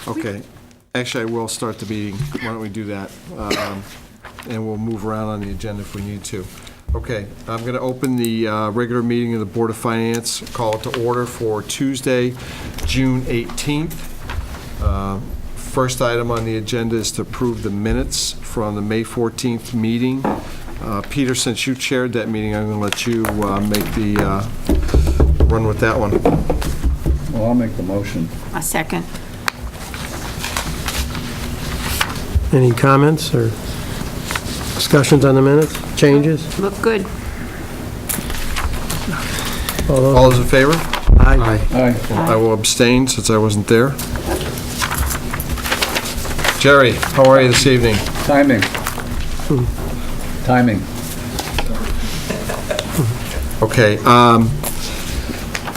Okay. Actually, I will start the meeting. Why don't we do that? And we'll move around on the agenda if we need to. Okay, I'm going to open the regular meeting of the Board of Finance, call it to order for Tuesday, June 18th. First item on the agenda is to approve the minutes from the May 14th meeting. Peter, since you chaired that meeting, I'm going to let you make the run with that one. Well, I'll make the motion. A second. Any comments or discussions on the minutes, changes? Look good. All those in favor? Aye. Aye. I will abstain since I wasn't there. Jerry, how are you this evening? Timing. Timing. Okay,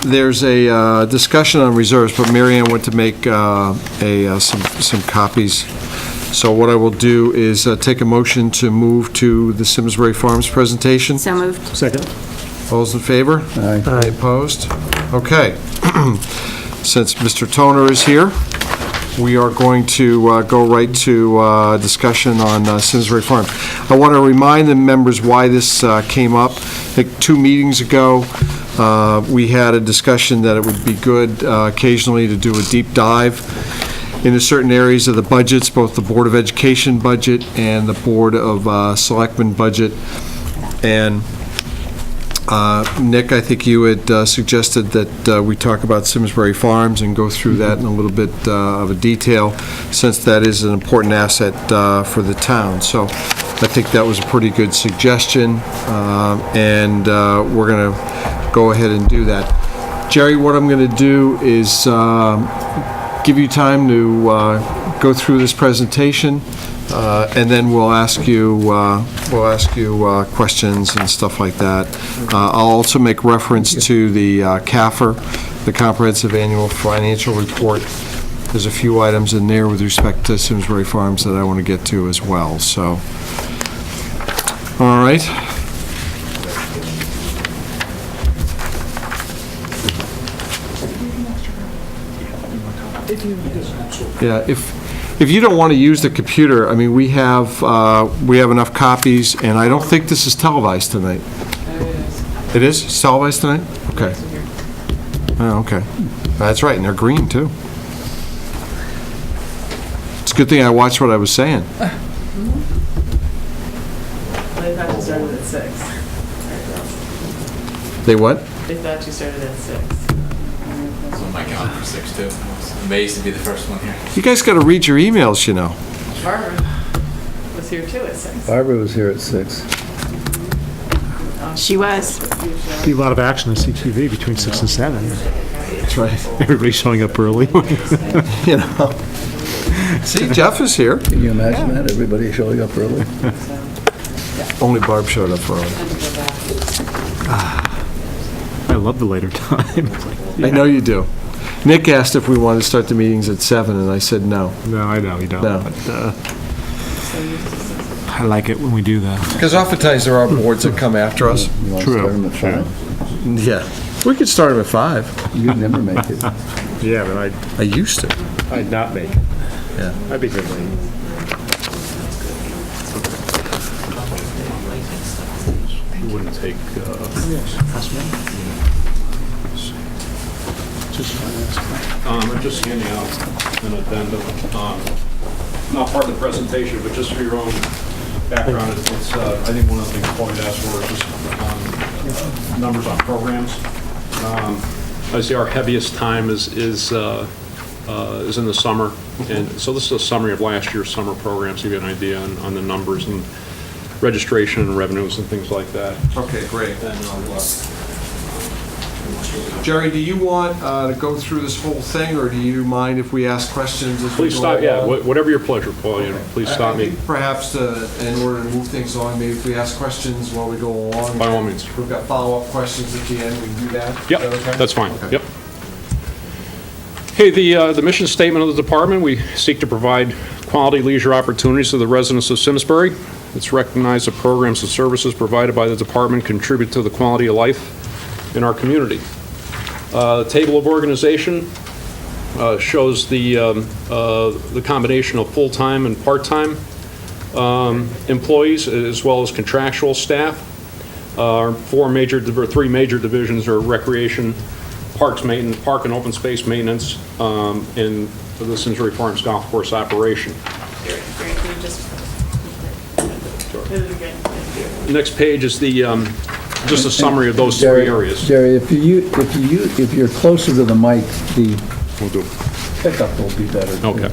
there's a discussion on reserves, but Mary Ann went to make some copies. So what I will do is take a motion to move to the Simsbury Farms presentation. So moved. Second. All those in favor? Aye. Any opposed? Okay. Since Mr. Toner is here, we are going to go right to discussion on Simsbury Farms. I want to remind the members why this came up. I think 2 meetings ago, we had a discussion that it would be good occasionally to do a deep dive into certain areas of the budgets, both the Board of Education budget and the Board of Selectmen budget. And Nick, I think you had suggested that we talk about Simsbury Farms and go through that in a little bit of a detail, since that is an important asset for the town. So I think that was a pretty good suggestion, and we're going to go ahead and do that. Jerry, what I'm going to do is give you time to go through this presentation, and then we'll ask you questions and stuff like that. I'll also make reference to the CAFR, the Comprehensive Annual Financial Report. There's a few items in there with respect to Simsbury Farms that I want to get to as well. So, all right. Yeah, if you don't want to use the computer, I mean, we have enough copies, and I don't think this is televised tonight. It is? It's televised tonight? Okay. Oh, okay. That's right, and they're green, too. It's a good thing I watched what I was saying. They thought you started at 6. They what? They thought you started at 6. On my calendar for 6 too. I was amazed to be the first one here. You guys got to read your emails, you know. Barbara was here too at 6. Barbara was here at 6. She was. Be a lot of action on CTV between 6 and 7. That's right. Everybody's showing up early. You know. See, Jeff is here. Can you imagine that? Everybody showing up early? Only Barb showed up early. I love the later time. I know you do. Nick asked if we wanted to start the meetings at 7, and I said no. No, I know you don't. No. But, I like it when we do that. Because oftentimes there are boards that come after us. You want to True. Oh, start them at 5? Yeah. We could start them at 5. You'd never make it. Yeah, but I used to. I'd not make it. Yeah. I'd be good late. It wouldn't take, I'm just handing out an addendum, not part of the presentation, but just for your own background. It's I think one of the things Paul had asked for is just numbers on programs. I see our heaviest time is in the summer, and so this is a summary of last year's summer programs, to give you an idea on the numbers and registration and revenues and things like that. Okay, great. Then Jerry, do you want to go through this whole thing, or do you mind if we ask questions as we Please go stop, yeah, along? whatever your pleasure, Paul, please stop I me. think perhaps in order to move things along, maybe if we ask questions while we go along. By all means. If we've got follow-up questions at the end, we can do that. Yep, Is that okay? that's fine, Okay. yep. Hey, the mission statement of the department, we seek to provide quality leisure opportunities to the residents of Simsbury. It's recognized that programs and services provided by the department contribute to the quality of life in our community. The table of organization, shows the combination of full-time and part-time employees, as well as contractual staff. Our three major divisions are recreation, parks maintenance, park and open space maintenance, and the Simsbury Farms Golf Course operation. Gary, can you just? This is good. Thank you. Next page is just a summary of those three areas. Jerry, if you're closer to the mic, the pickup will be better. Okay.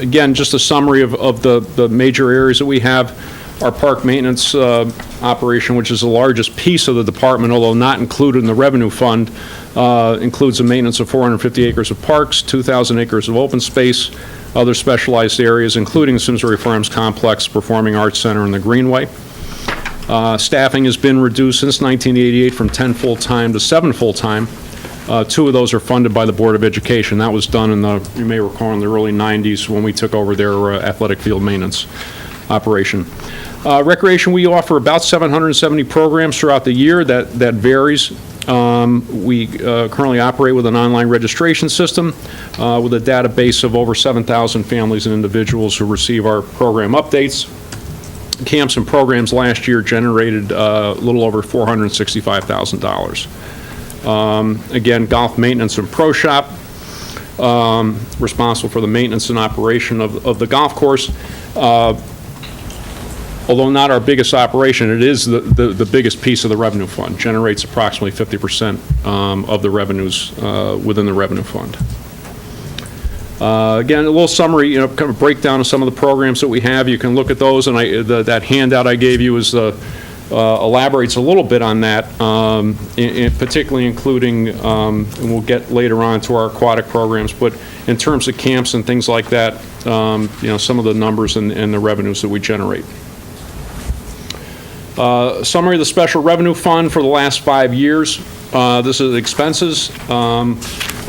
Again, just a summary of the major areas that we have. Our park maintenance operation, which is the largest piece of the department, although not included in the revenue fund, includes the maintenance of 450 acres of parks, 2,000 acres of open space, other specialized areas, including the Simsbury Farms Complex, Performing Arts Center, and the Greenway. Staffing has been reduced since 1988 from 10 full-time to 7 full-time. 2 of those are funded by the Board of Education. That was done you may recall, in the early 90s when we took over their athletic field maintenance operation. Recreation, we offer about 770 programs throughout the year. That varies. We currently operate with an online registration system with a database of over 7,000 families and individuals who receive our program updates. Camps and programs last year generated a little over $465,000. Again, golf maintenance and pro shop, responsible for the maintenance and operation of the golf course. Although not our biggest operation, it is the biggest piece of the revenue fund, generates approximately 50% of the revenues within the revenue fund. Again, a little summary, kind of breakdown of some of the programs that we have. You can look at those, and that handout I gave you elaborates a little bit on that, particularly including, and we'll get later on to our aquatic programs, but in terms of camps and things like that, some of the numbers and the revenues that we generate. Summary of the special revenue fund for the last 5 years. This is expenses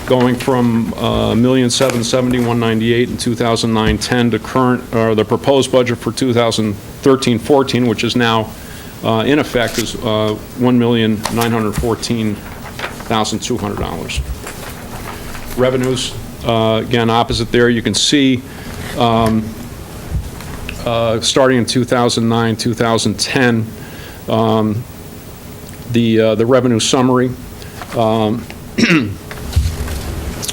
going from $1,770,198 in 2009-10 to the proposed budget for 2013-14, which is now in effect, is $1,914,200. Revenues, again, opposite there, you can see starting in 2009, 2010, the revenue summary.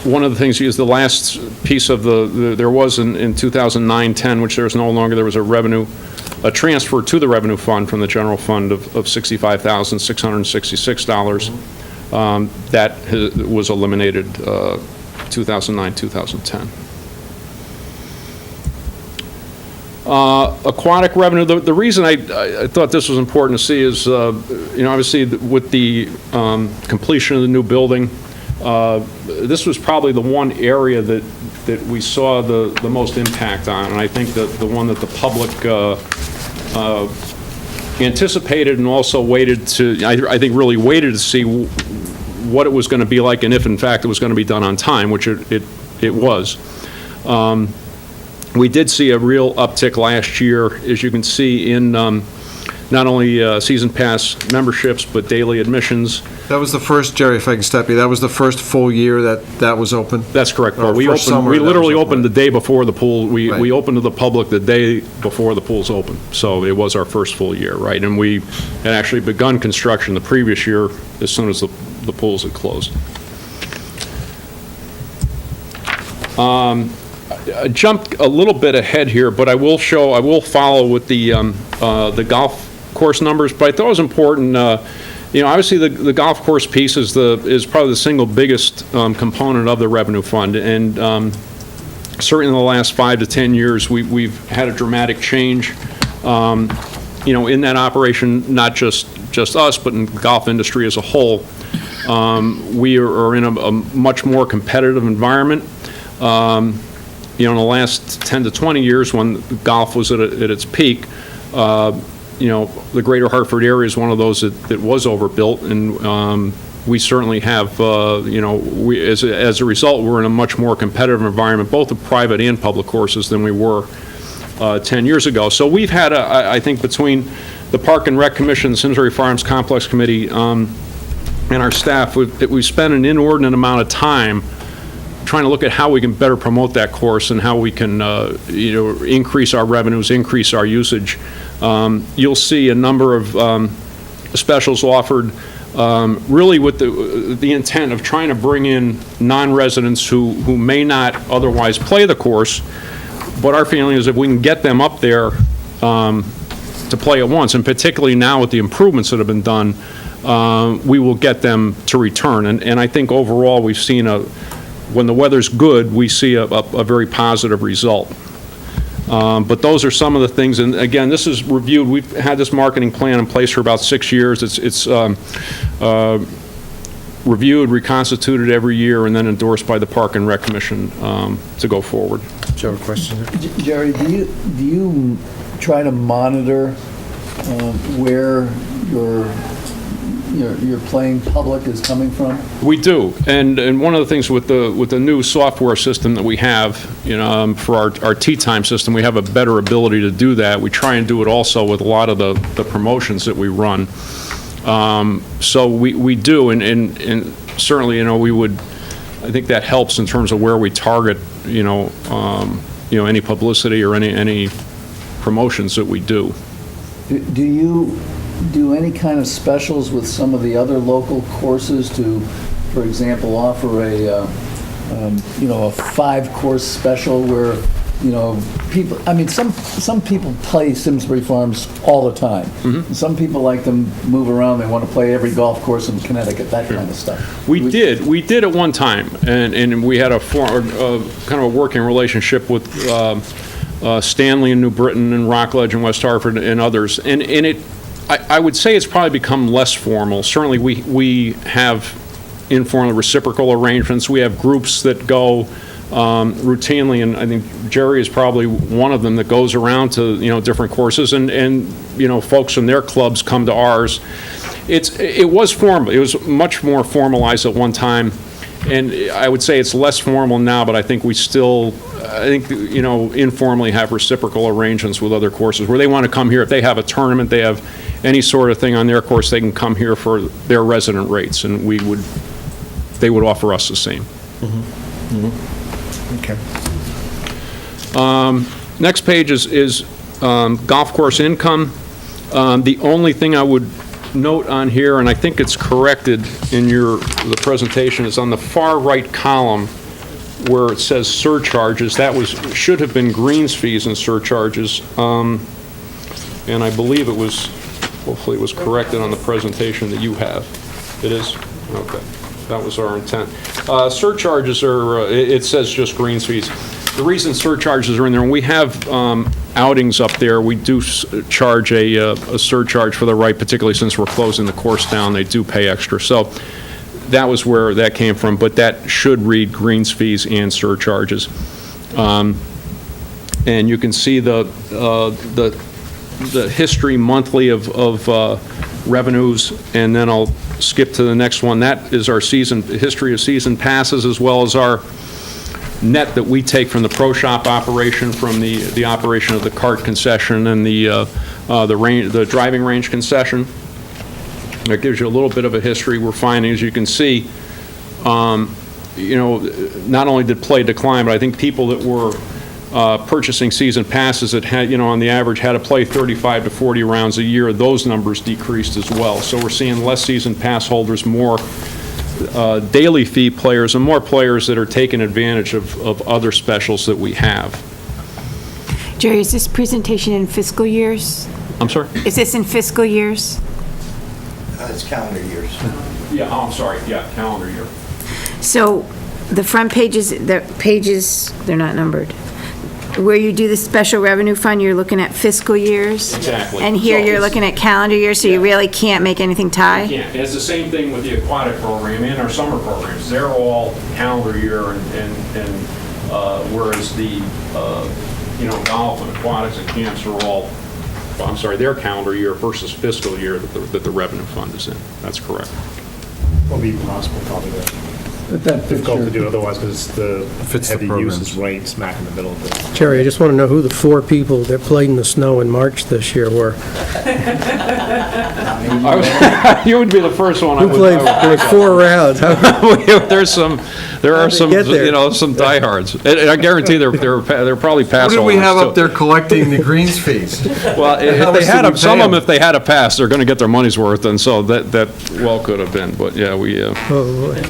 One of the things is the last piece of there was in 2009-10, which there was no longer, there was a transfer to the revenue fund from the general fund of $65,666. That was eliminated 2009-2010. Aquatic revenue, the reason I thought this was important to see is, obviously with the completion of the new building, this was probably the one area that we saw the most impact on, and I think that the one that the public anticipated and also waited to, I think really waited to see what it was going to be like and if in fact it was going to be done on time, which it was. We did see a real uptick last year, as you can see, in not only season pass memberships, but daily admissions. That was the first, Jerry, if I can step you, that was the first full year that was open? That's correct, Paul. Or We first summer we that literally was open. opened the day before the pool. We Right. opened to the public the day before the pool's open. So it was our first full year, right? And we had actually begun construction the previous year as soon as the pools had closed. I jumped a little bit ahead here, but I will follow with the golf course numbers, but I thought it was important, obviously the golf course piece is probably the single biggest component of the revenue fund, and certainly in the last 5 to 10 years, we've had a dramatic change, in that operation, not just us, but in the golf industry as a whole. We are in a much more competitive environment. In the last 10 to 20 years, when golf was at its peak, the greater Hartford area is one of those that was overbuilt, and we certainly have, as a result, we're in a much more competitive environment, both of private and public courses, than we were 10 years ago. So we've had, I think, between the Park and Rec Commission, the Simsbury Farms Complex Committee, and our staff, we've spent an inordinate amount of time trying to look at how we can better promote that course and how we can, increase our revenues, increase our usage. You'll see a number of specials offered, really with the intent of trying to bring in non-residents who may not otherwise play the course, but our feeling is if we can get them up there to play it once, and particularly now with the improvements that have been done, we will get them to return. And I think overall we've seen when the weather's good, we see a very positive result. But those are some of the things, and again, this is reviewed. We've had this marketing plan in place for about 6 years. It's reviewed, reconstituted every year, and then endorsed by the Park and Rec Commission to go forward. Do you have a question? Jerry, do you try to monitor where your playing public is coming from? We do, and one of the things with the new software system that we have, for our tee time system, we have a better ability to do that. We try and do it also with a lot of the promotions that we run. So we do, and certainly, we would. I think that helps in terms of where we target, any publicity or any promotions that we do. Do you do any kind of specials with some of the other local courses to, for example, offer a 5-course special where, people, some people play Simsbury Farms all the time. Mm-hmm. Some people like to move around, they want to play every golf course in Connecticut, that kind of stuff. We did at one time, and we had kind of a working relationship with Stanley in New Britain and Rockledge and West Hartford and others, and I would say it's probably become less formal. Certainly, we have informal reciprocal arrangements. We have groups that go routinely, and I think Jerry is probably one of them that goes around to different courses, and folks from their clubs come to ours. It was formal. It was much more formalized at one time, and I would say it's less formal now. But I think we still, informally have reciprocal arrangements with other courses where they want to come here if they have a tournament, they have any sort of thing on their course, they can come here for their resident rates, and they would offer us the same. Mm-hmm. Mm-hmm. Okay. Next page is golf course income. The only thing I would note on here, and I think it's corrected in the presentation, is on the far right column where it says surcharges. That should have been greens fees and surcharges, and I believe hopefully it was corrected on the presentation that you have. It is? Okay. That was our intent. Surcharges are, it says just greens fees. The reason surcharges are in there, when we have outings up there, we do charge a surcharge for the right, particularly since we're closing the course down, they do pay extra. So that was where that came from, but that should read greens fees and surcharges. And you can see the history monthly of revenues, and then I'll skip to the next one. That is our history of season passes, as well as our net that we take from the pro shop operation, from the operation of the cart concession and the driving range concession. That gives you a little bit of a history. We're finding, as you can see, not only did play decline, but I think people that were purchasing season passes that had, on the average, had to play 35 to 40 rounds a year, those numbers decreased as well. So we're seeing less season pass holders, more daily fee players, and more players that are taking advantage of other specials that we have. Jerry, is this presentation in fiscal years? I'm sorry? Is this in fiscal years? It's calendar years. Yeah, I'm sorry. Yeah, calendar year. So the front pages, they're not numbered. Where you do the special revenue fund, you're looking at fiscal years? Exactly. And here you're looking at calendar years, so you really can't make anything tie? Yeah, it's the same thing with the aquatic program and our summer programs. They're all calendar year, and whereas the golf and aquatics and camps are all, their calendar year versus fiscal year that the revenue fund is in. That's correct. Will be possible, probably, to But that difficult to picture, do otherwise because the Fits the heavy use programs. is right smack in the middle of it. Jerry, I just want to know who the 4 people that played in the snow in March this year were. You would be the first one I Who would. played like 4 rounds? There are How'd they get there? some diehards. And I guarantee they're probably What pass do we have holders, up there collecting the greens fees? Well, How if much they had, did we some pay of them, them? if they had a pass, they're gonna get their money's worth, and so that well could have been, but yeah, we, Oh, boy.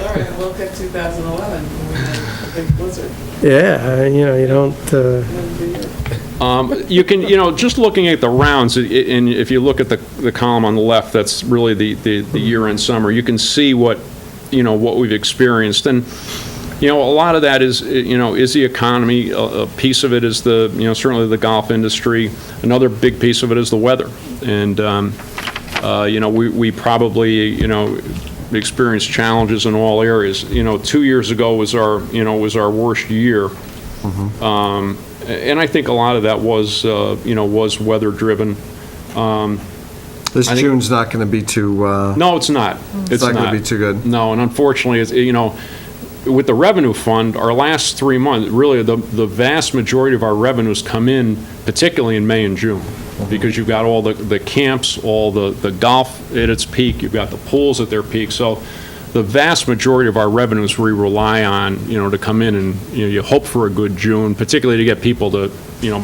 All right, look at 2011, when we had a big blizzard. Yeah, you don't, you can, just looking at the rounds, and if you look at the column on the left, that's really the year-end summer, you can see what we've experienced. And, a lot of that is the economy. A piece of it is certainly the golf industry. Another big piece of it is the weather. And, we probably, experienced challenges in all areas. 2 years ago was our worst year. And I think a lot of that was weather-driven. This I think- June's not going to be too, No, it's not. it's not going to be too good. No, and unfortunately, it's, with the revenue fund, our last 3 months, really, the vast majority of our revenues come in, particularly in May and June, because you've got all the camps, all the golf at its peak, you've got the pools at their peak, so the vast majority of our revenues we rely on, to come in, and, you hope for a good June, particularly to get people to,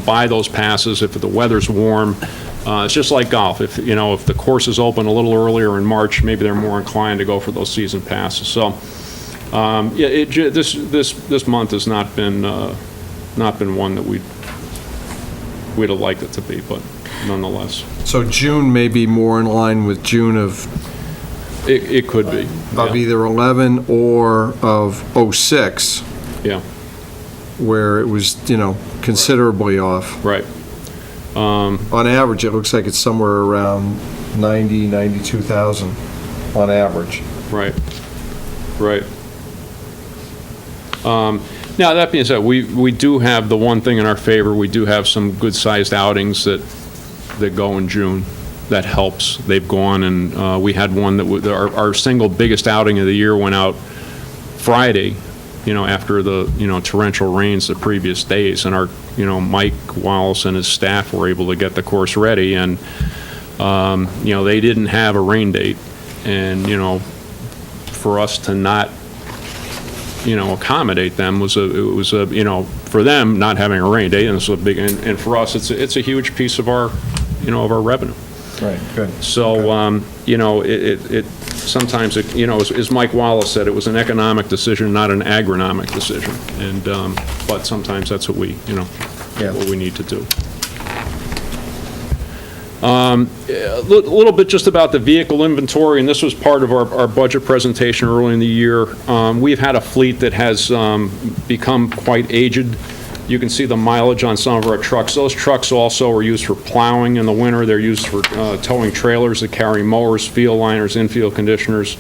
buy those passes if the weather's warm. It's just like golf. If the course is open a little earlier in March, maybe they're more inclined to go for those season passes. So, this month has not been one that we'd have liked it to be, but nonetheless, So June may be more in line with June of it could be. Yeah. either 11 or of '06, Yeah, where it was, considerably off. right. On average, it looks like it's somewhere around 90, 92,000 on average. Right, right. Now, that being said, we do have the one thing in our favor, we do have some good-sized outings that go in June. That helps. They've gone, and we had one that, our single biggest outing of the year went out Friday, after the, torrential rains the previous days, and our, Mike Wallace and his staff were able to get the course ready, and, they didn't have a rain date, and, for us to not, accommodate them was for them, not having a rain date, and it's a big, and for us, it's a huge piece of our, of our revenue. Right, good. So, it sometimes, as Mike Wallace said, it was an economic decision, not an agronomic decision. And, but sometimes that's what we, what we need to do. A little bit just about the vehicle inventory, and this was part of our budget presentation early in the year. We've had a fleet that has become quite aged. You can see the mileage on some of our trucks. Those trucks also are used for plowing in the winter. They're used for towing trailers that carry mowers, field liners, infield conditioners.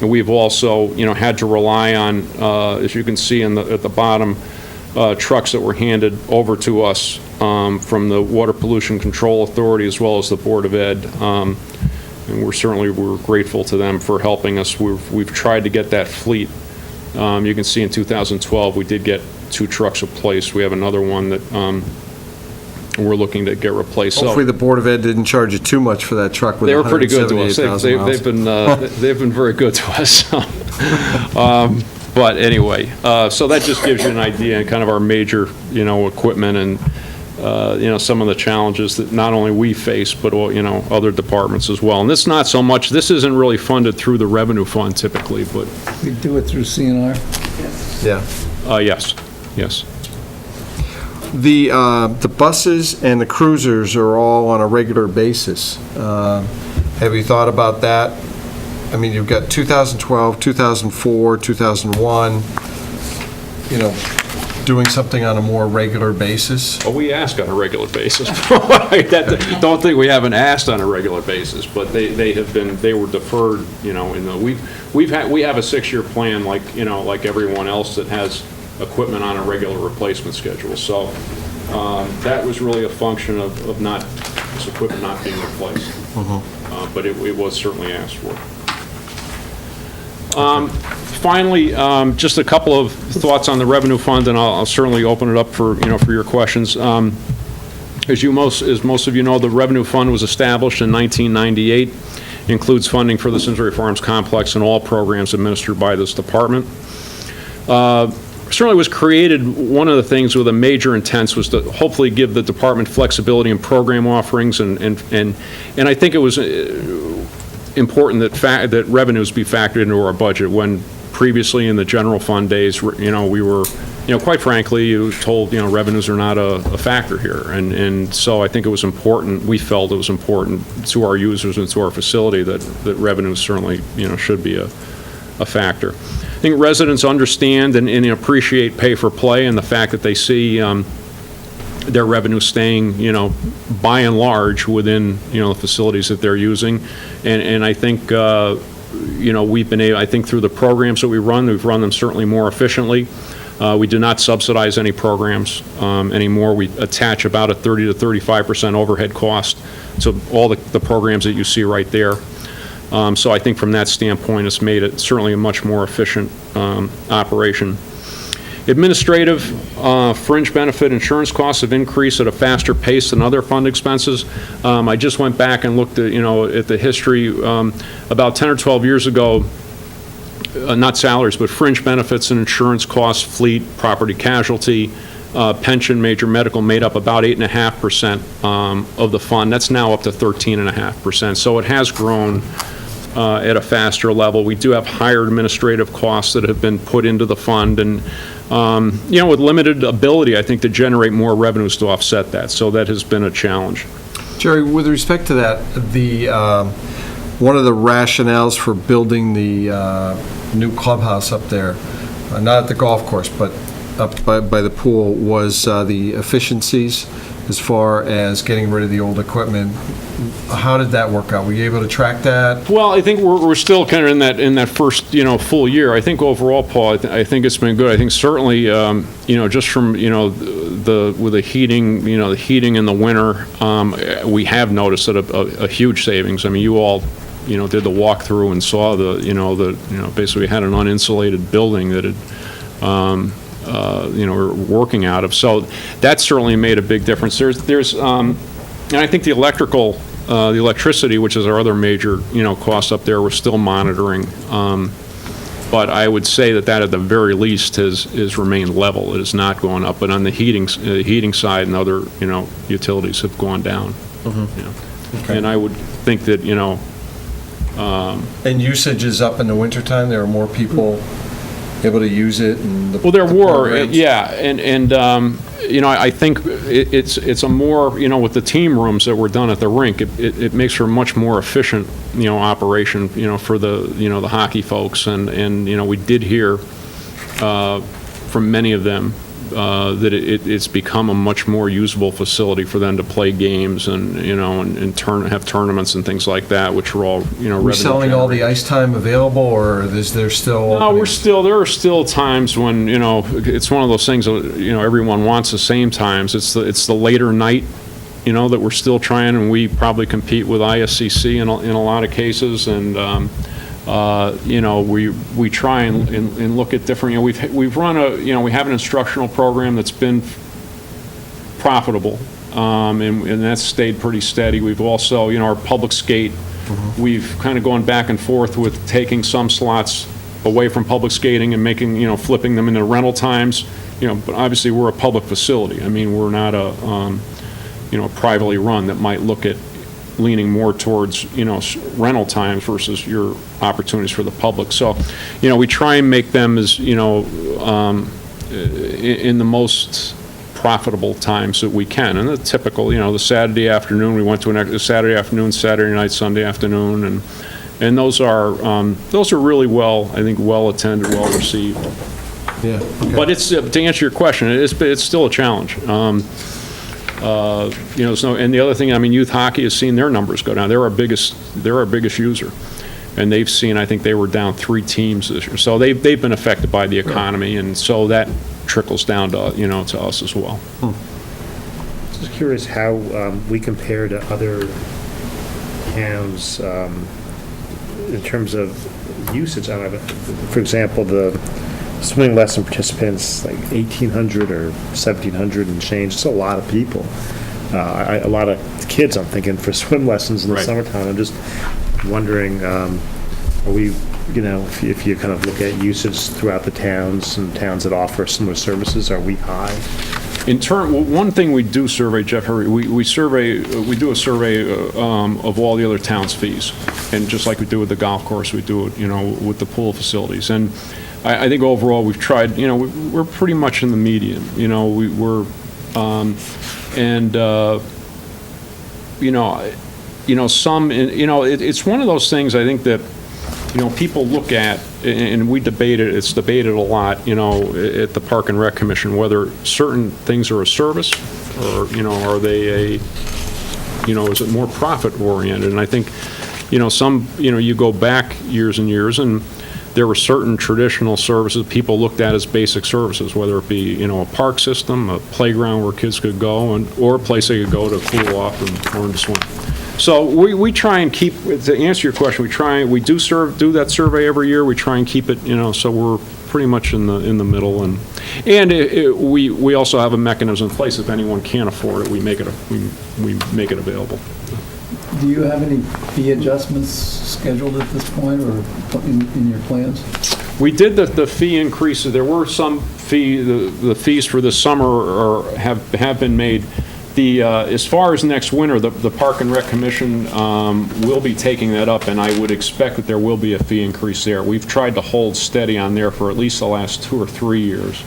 We've also, had to rely on, as you can see at the bottom, trucks that were handed over to us from the Water Pollution Control Authority as well as the Board of Ed. And we're grateful to them for helping us. We've tried to get that fleet. You can see in 2012 we did get 2 trucks replaced. We have another one that we're looking to get replaced. So Hopefully the Board of Ed didn't charge you too much for that truck with they were pretty good to us. 178,000 miles. They've been very good to us. But anyway, so that just gives you an idea and kind of our major, equipment and, some of the challenges that not only we face, but, other departments as well. And this not so much, this isn't really funded through the revenue fund typically, but, we do it through CNR. Yeah. yes. The buses and the cruisers are all on a regular basis. Have you thought about that? I mean, you've got 2012, 2004, 2001, doing something on a more regular basis? Well, we ask on a regular basis. Don't think we haven't asked on a regular basis, but they were deferred, we have a 6-year plan like everyone else that has equipment on a regular replacement schedule. So that was really a function of this equipment not being replaced. But it was certainly asked for. Finally, just a couple of thoughts on the revenue fund, and I'll certainly open it up for, for your questions. As most of you know, the revenue fund was established in 1998, includes funding for the Simsbury Farms complex and all programs administered by this department. Certainly was created, one of the things with a major intent was to hopefully give the department flexibility in program offerings, and I think it was important that revenues be factored into our budget, when previously in the general fund days, we were, quite frankly, you told, revenues are not a factor here. And so I think it was important, we felt it was important to our users and to our facility that revenues certainly, should be a factor. I think residents understand and appreciate pay for play, and the fact that they see their revenue staying, by and large within, the facilities that they're using. And I think, we've been able, I think through the programs that we've run them certainly more efficiently. We do not subsidize any programs anymore. We attach about a 30 to 35% overhead cost to all the programs that you see right there. So I think from that standpoint, it's made it certainly a much more efficient operation. Administrative fringe benefit insurance costs have increased at a faster pace than other fund expenses. I just went back and looked at, at the history. About 10 or 12 years ago, not salaries, but fringe benefits and insurance costs, fleet, property casualty, pension, major medical made up about 8.5% of the fund. That's now up to 13.5%. So it has grown at a faster level. We do have higher administrative costs that have been put into the fund, and with limited ability, I think, to generate more revenues to offset that. So that has been a challenge. Jerry, with respect to that, one of the rationales for building the new clubhouse up there, not at the golf course, but up by the pool, was the efficiencies as far as getting rid of the old equipment. How did that work out? Were you able to track that? Well, I think we're still kind of in that first full year. I think overall, Paul, I think it's been good. I think certainly just from with the heating, the heating in the winter, we have noticed that a huge savings. I mean, you all did the walkthrough and saw basically we had an uninsulated building that had we're working out of. So that certainly made a big difference. And I think the electricity, which is our other major, cost up there, we're still monitoring. But I would say that at the very least has remained level. It has not gone up. But on the heating side and other, utilities have gone down. Mm-hmm. Okay. And I would think that, and usage is up in the wintertime? There are more people able to use it? Well, there were, yeah, and I think it's a more, with the team rooms that were done at the rink, it makes for a much more efficient, operation, for the hockey folks, and we did hear from many of them that it's become a much more usable facility for them to play games and have tournaments and things like that, which are all We're selling all the ice time available, or is there still? No, there are still times when it's one of those things that everyone wants the same times. It's the later night that we're still trying, and we probably compete with ISCC in a lot of cases, and we try and look at different, we've run we have an instructional program that's been profitable, and that's stayed pretty steady. We've also, our public skate, we've kind of gone back and forth with taking some slots away from public skating and making, flipping them into rental times, but obviously we're a public facility. I mean, we're not a, privately run that might look at leaning more towards, rental times versus your opportunities for the public. So, we try and make them as, in the most profitable times that we can. And the typical, the Saturday afternoon, we went to a Saturday afternoon, Saturday night, Sunday afternoon, and those are really well attended, well received. Yeah. Okay. But it's, to answer your question, it's still a challenge. And the other thing, I mean, youth hockey has seen their numbers go down. They're our biggest user, and they've seen, I think they were down 3 teams this year. So they've been affected by the economy, and so that trickles down to to us as well. Just curious how we compare to other towns in terms of usage on it. For example, the swimming lesson participants, like 1,800 or 1,700 and change. It's a lot of people. A lot of kids, I'm thinking, for swim lessons in the Right. summertime. I'm just wondering, are we, if you kind of look at usage throughout the towns and towns that offer similar services, are we high? One thing we do survey, Jeff, we do a survey of all the other towns' fees. And just like we do with the golf course, we do it, with the pool facilities. And I think overall, we've tried, we're pretty much in the median, it's one of those things I think that, people look at, and we debate it, it's debated a lot, at the Park and Rec Commission, whether certain things are a service, or, are they is it more profit-oriented? And I think, you go back years and years, and there were certain traditional services people looked at as basic services, whether it be, a park system, a playground where kids could go, or a place they could go to cool off and learn to swim. So we try and keep, to answer your question, we do that survey every year. We try and keep it, so we're pretty much in the middle, and we also have a mechanism in place. If anyone can't afford it, we make it available. Do you have any fee adjustments scheduled at this point or in your plans? We did the fee increases. There were some the fees for this summer have been made. As far as next winter, the Park and Rec Commission will be taking that up, and I would expect that there will be a fee increase there. We've tried to hold steady on there for at least the last 2 or 3 years,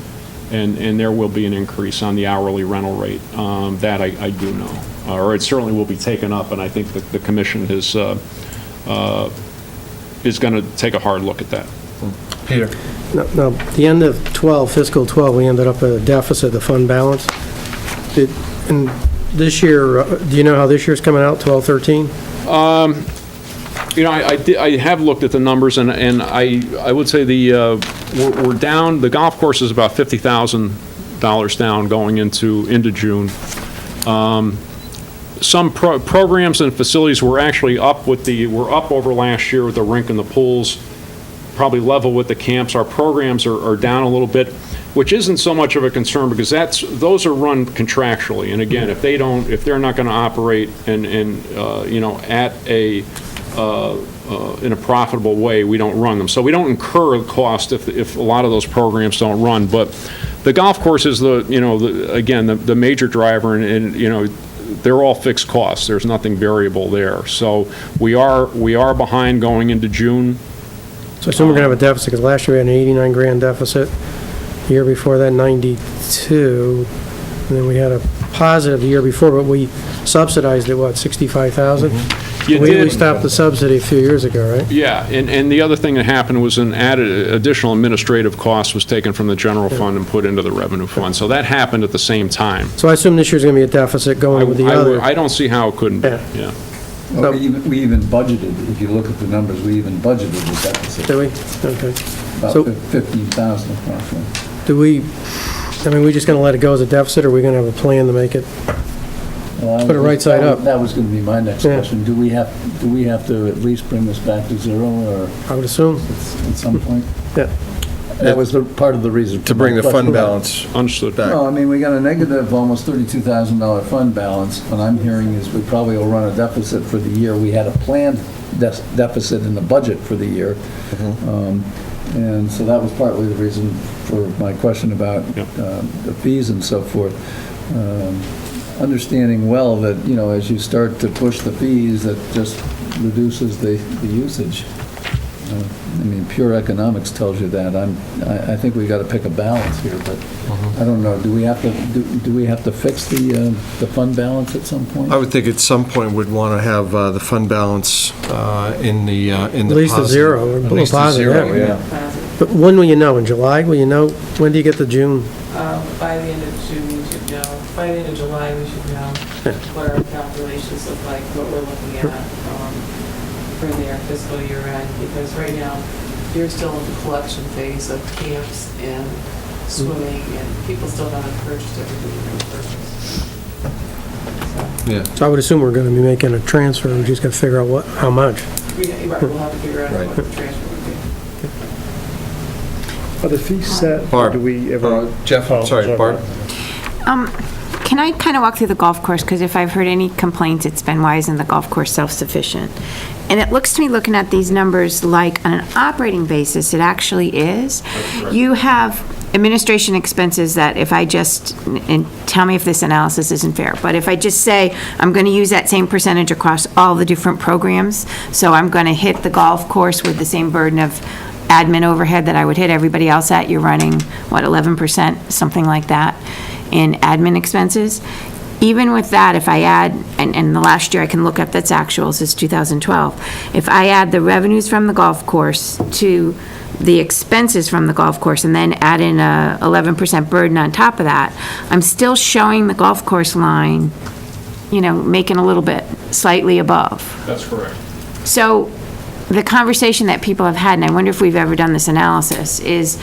and there will be an increase on the hourly rental rate. That I do know. Or it certainly will be taken up, and I think that the commission is going to take a hard look at that. Peter? Now, the end of fiscal 12, we ended up at a deficit, the fund balance. And this year, do you know how this year's coming out, 12, 13? I have looked at the numbers, and I would say we're down. The golf course is about $50,000 down going into June. Some programs and facilities were actually up over last year with the rink and the pools, probably level with the camps. Our programs are down a little bit, which isn't so much of a concern because those are run contractually. And again, if they're not going to operate in a profitable way, we don't run them. So we don't incur the cost if a lot of those programs don't run. But the golf course is the major driver, and they're all fixed costs. There's nothing variable there. So we are behind going into June. So I assume we're going to have a deficit, because last year we had an 89 grand deficit. The year before that, 92. And then we had a positive the year before, but we subsidized it, 65,000? You did. We stopped the subsidy a few years ago, right? Yeah, and the other thing that happened was an additional administrative cost was taken from the general fund and put into the revenue fund. So that happened at the same time. So I assume this year's going to be a deficit going with the other. I don't see how it couldn't be, yeah. Well, we even budgeted, if you look at the numbers, we even budgeted the deficit. Do we? Okay. About So- 15,000 approximately. We just going to let it go as a deficit, or are we going to have a plan to make it? Put it right side up. That was going to be my next Yeah. question. Do we have to at least bring this back to zero or I would assume. at some point? Yeah. That was part of the reason. To bring the fund balance Understood. back. No, I mean, we got a negative, almost $32,000 fund balance. What I'm hearing is we probably will run a deficit for the year. We had a planned deficit in the budget for the year. And so that was partly the reason for my question about the fees and so forth. Understanding well that, as you start to push the fees, that just reduces the usage. I mean, pure economics tells you that. I think we got to pick a balance here, but I don't know. Do we have to fix the fund balance at some point? I would think at some point we'd want to have the fund balance in the At least a positive. zero, or At below least a positive, zero, yeah. yeah. But when will you know? In July? Will you know? When do you get the June? By the end of June, we should know. By the end of July, we should know what our calculations look like, what we're looking at for their fiscal year end. Because right now, you're still in the collection phase of camps and swimming, and people still haven't purchased everything they're going to purchase. So Yeah. So I would assume we're going to be making a transfer, we just got to figure out how much. We'll have to figure out Right. what the transfer would be. Are the fees set? Barb. Do we ever? Jeff, Oh, sorry, Barb? Can I kind of walk through the golf course? Because if I've heard any complaints, it's been, why isn't the golf course self-sufficient? And it looks to me, looking at these numbers, like on an operating basis, it actually is. You have administration expenses that if I just, and tell me if this analysis isn't fair, but if I just say, I'm going to use that same percentage across all the different programs, so I'm going to hit the golf course with the same burden of admin overhead that I would hit everybody else at, you're running, what, 11%, something like that, in admin expenses. Even with that, if I add, and the last year I can look up, that's actuals, it's 2012. If I add the revenues from the golf course to the expenses from the golf course and then add in a 11% burden on top of that, I'm still showing the golf course line, making a little bit, slightly above. That's correct. So the conversation that people have had, and I wonder if we've ever done this analysis, is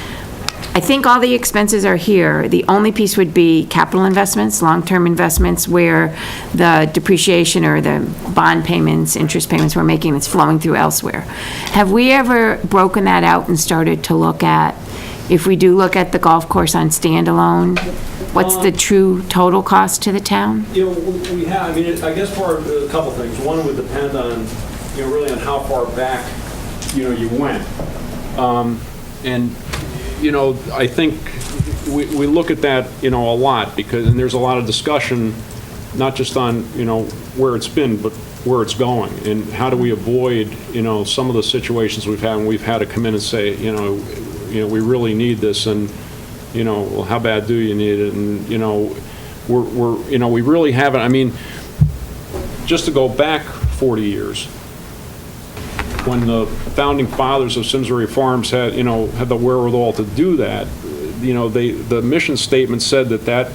I think all the expenses are here. The only piece would be capital investments, long-term investments, where the depreciation or the bond payments, interest payments we're making is flowing through elsewhere. Have we ever broken that out and started to look at, if we do look at the golf course on standalone, what's the true total cost to the town? We have, I guess for a couple things. One would depend on, really on how far back, you went. I think we look at that, a lot, and there's a lot of discussion, not just on, where it's been, but where it's going, and how do we avoid, some of the situations we've had, and we've had to come in and say, we really need this, and, well, how bad do you need it? And, we really haven't, just to go back 40 years, when the founding fathers of Simsbury Farms had the wherewithal to do that, the mission statement said that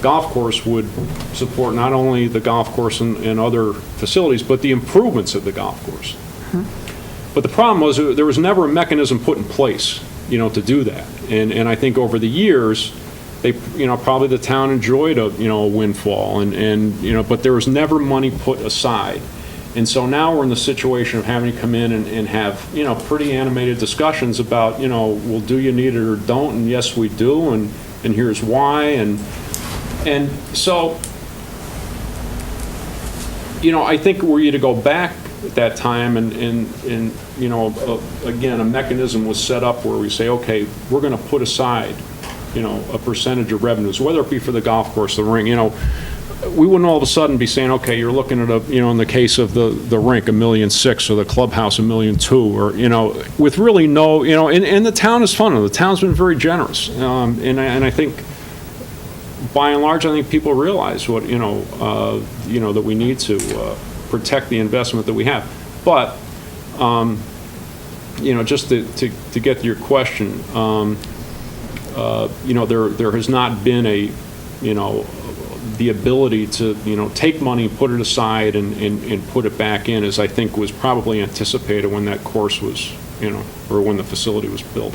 golf course would support not only the golf course and other facilities, but the improvements of the golf course. But the problem was there was never a mechanism put in place, to do that. And I think over the years, they, probably the town enjoyed a windfall, but there was never money put aside. And so now we're in the situation of having to come in and have, pretty animated discussions about, well, do you need it or don't? And yes, we do, and here's why. And so, I think were you to go back at that time and again, a mechanism was set up where we say, okay, we're going to put aside, a percentage of revenues, whether it be for the golf course, the ring, we wouldn't all of a sudden be saying, okay, you're looking at in the case of the rink, $1.6 million, or the clubhouse, $1.2 million, or, with really no, and the town is funded. The town's been very generous. And I think, by and large, I think people realize what, that we need to protect the investment that we have. But, just to get to your question, there has not been the ability to, take money, put it aside, and put it back in, as I think was probably anticipated when that course was, or when the facility was built.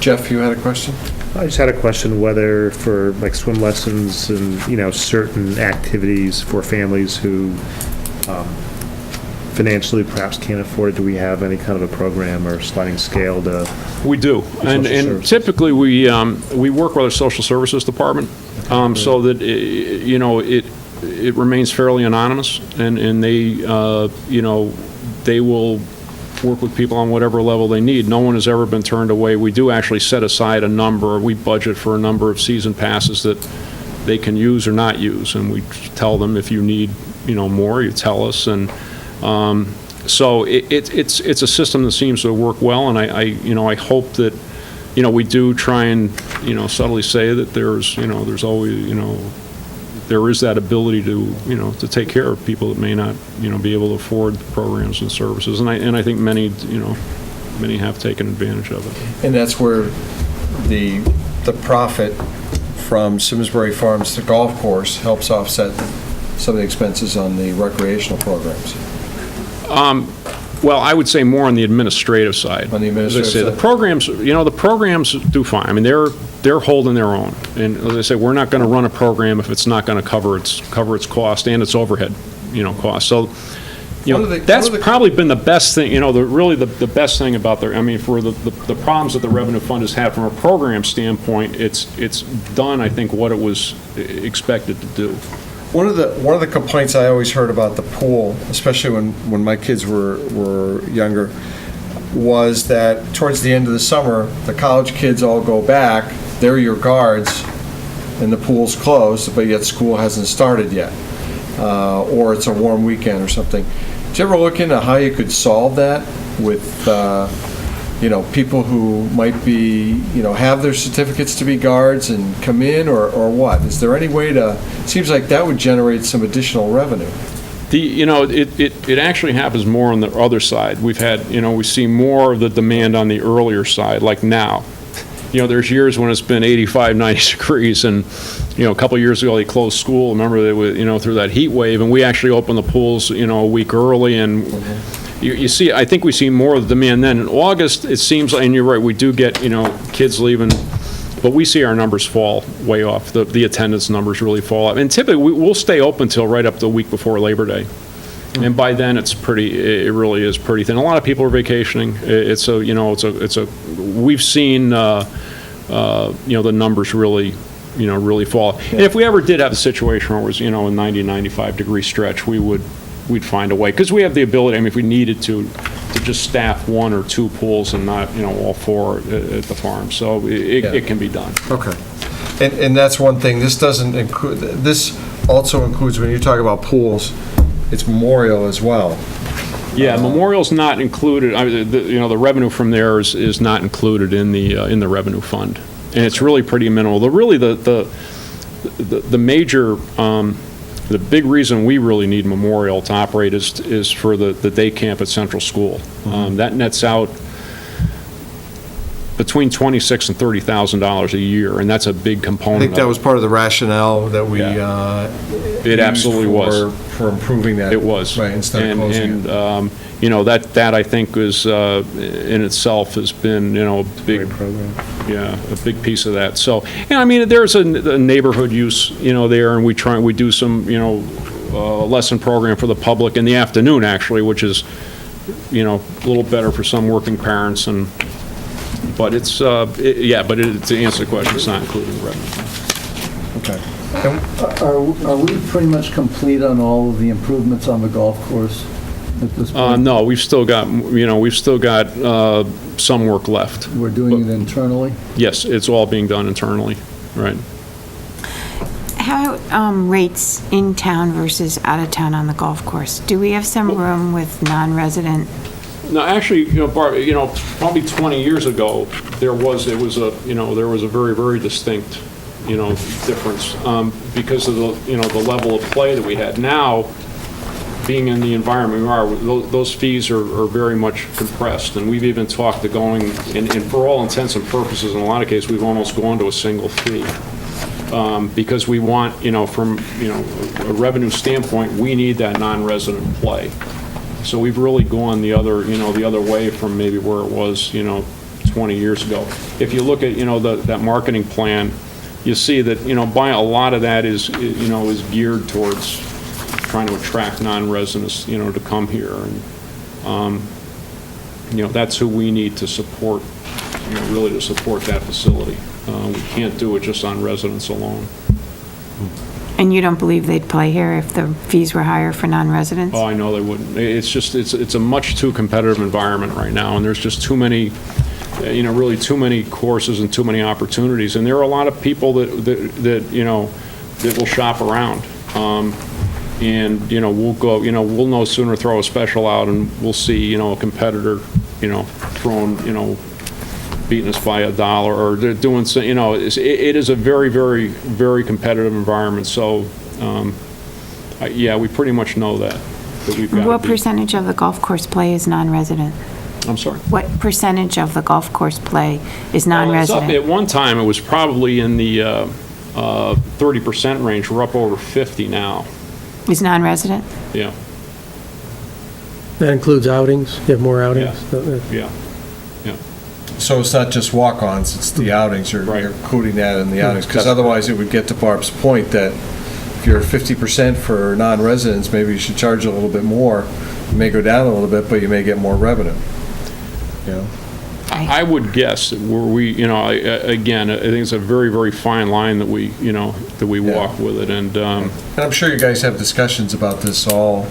Jeff, you had a question? I just had a question whether for like swim lessons and, certain activities for families who financially perhaps can't afford it, do we have any kind of a program or sliding scale to? We do, and services. typically we work with our social services department, so that it remains fairly anonymous, and they they will work with people on whatever level they need. No one has ever been turned away. We do actually set aside a number. We budget for a number of season passes that they can use or not use, and we tell them if you need more, you tell us. And so it's a system that seems to work well, and I hope that we do try and subtly say that there's always there is that ability to to take care of people that may not be able to afford the programs and services, and I think many have taken advantage of it. And that's where the profit from Simsbury Farms, the golf course, helps offset some of the expenses on the recreational programs. Well, I would say more on the administrative side. On the administrative As I say, side. the programs do fine. I mean, they're holding their own. And as I say, we're not going to run a program if it's not going to cover its cost and its overhead, cost. So, that's probably been the best thing, the best thing about for the problems that the Revenue Fund has had from a program standpoint, it's done, I think, what it was expected to do. One of the complaints I always heard about the pool, especially when my kids were younger, was that towards the end of the summer, the college kids all go back, they're your guards, and the pool's closed, but yet school hasn't started yet. Or it's a warm weekend or something. Did you ever look into how you could solve that with, people who might be, have their certificates to be guards and come in, or what? Is there any way to, it seems like that would generate some additional revenue. It actually happens more on the other side. We've had, we see more of the demand on the earlier side, like now. There's years when it's been 85, 90 degrees, and, a couple of years ago, they closed school. Remember, they were, through that heat wave, and we actually opened the pools, a week early, and you see, I think we see more of the demand then. In August, it seems, and you're right, we do get, kids leaving, but we see our numbers fall way off. The attendance numbers really fall off. And typically, we'll stay open till right up the week before Labor Day. And by then, it really is pretty thin. A lot of people are vacationing. We've seen, the numbers really, really fall. And if we ever did have a situation where it was, a 90, 95 degree stretch, we'd find a way. Because we have the ability, if we needed to just staff 1 or 2 pools and not, all 4 at the farm. So it can be done. Okay. And that's one thing. This doesn't include, this also includes, when you talk about pools, it's memorial as well. Yeah, memorial's not included. The revenue from there is not included in the revenue fund, and it's really pretty minimal. The major, the big reason we really need memorial to operate is for the day camp at Central School. That nets out between $26,000 and $30,000 a year, and that's a big component. I think that was part of the rationale that we it absolutely was for improving that. It was right instead of closing it. That I think is in itself has been a big program. a big piece of that. So there's a neighborhood use there, and we do some lesson program for the public in the afternoon actually, which is a little better for some working parents and. But it's, to answer the question, it's not including the revenue. Okay. Are we pretty much complete on all of the improvements on the golf course at this point? No, we've still got, some work left. We're doing it internally? Yes, it's all being done internally, right. How about rates in town versus out of town on the golf course? Do we have some room with non-resident? No, actually, Barb, probably 20 years ago, there was a very, very distinct, difference because of the level of play that we had. Now, being in the environment we are, those fees are very much compressed, and we've even talked to going, and for all intents and purposes, in a lot of cases, we've almost gone to a single fee. Because we want, from, a revenue standpoint, we need that non-resident play. So we've really gone the other way from maybe where it was, 20 years ago. If you look at, that marketing plan, you see that, by a lot of that is geared towards trying to attract non-residents, to come here. And, that's who we need to support, really to support that facility. We can't do it just on residents alone. And you don't believe they'd play here if the fees were higher for non-residents? Oh, I know they wouldn't. It's just, it's a much too competitive environment right now, and there's just too many, really too many courses and too many opportunities. And there are a lot of people that will shop around. And, we'll go, we'll no sooner throw a special out and we'll see, a competitor, throwing, beating us by $1, or they're doing, it is a very, very, very competitive environment. So, we pretty much know that we've got. What percentage of the golf course play is non-resident? I'm sorry? What percentage of the golf course play is non-resident? At one time, it was probably in the 30% range. We're up over 50 now. Is non-resident? Yeah. That includes outings? You have more outings? Yeah, yeah. So it's not just walk-ons, it's the outings, you're Right. including that in the outings, because That's- otherwise it would get to Barb's point that if you're 50% for non-residents, maybe you should charge a little bit more. You may go down a little bit, but you may get more revenue. You know? I would guess that again, I think it's a very, very fine line that we walk with it, and, And I'm sure you guys have discussions about this all,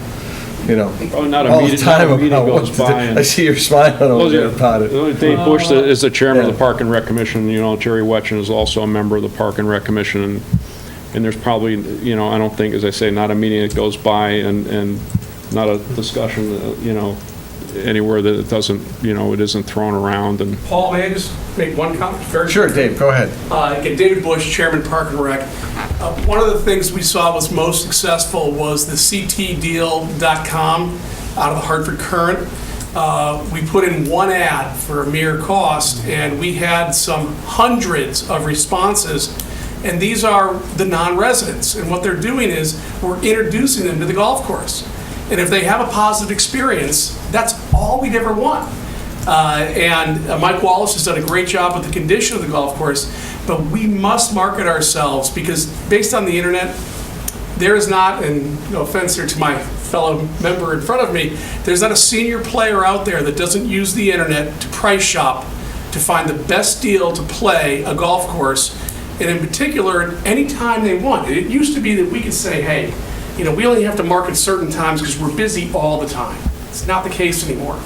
not all a the meeting, time. not a meeting about goes what to by. do. and- I see you're smiling over there about it. Dave Bush is the chairman of Yeah. the Park and Rec Commission, Jerry Wetchen is also a member of the Park and Rec Commission, and there's probably, I don't think, as I say, not a meeting that goes by and not a discussion, anywhere that it doesn't, it isn't thrown around, and Paul, may I just make one comment? Very Sure, quickly? Dave, go ahead. Again, David Bush, Chairman Park and Rec. One of the things we saw was most successful was the ctdeal.com out of the Hartford Courant. We put in one ad for a mere cost, and we had some hundreds of responses. And these are the non-residents. And what they're doing is we're introducing them to the golf course. And if they have a positive experience, that's all we'd ever want. And Mike Wallace has done a great job with the condition of the golf course, but we must market ourselves because based on the internet, there is not, and no offense here to my fellow member in front of me, there's not a senior player out there that doesn't use the internet to price shop to find the best deal to play a golf course, and in particular, any time they want. It used to be that we could say, hey, we only have to market certain times because we're busy all the time. It's not the case anymore.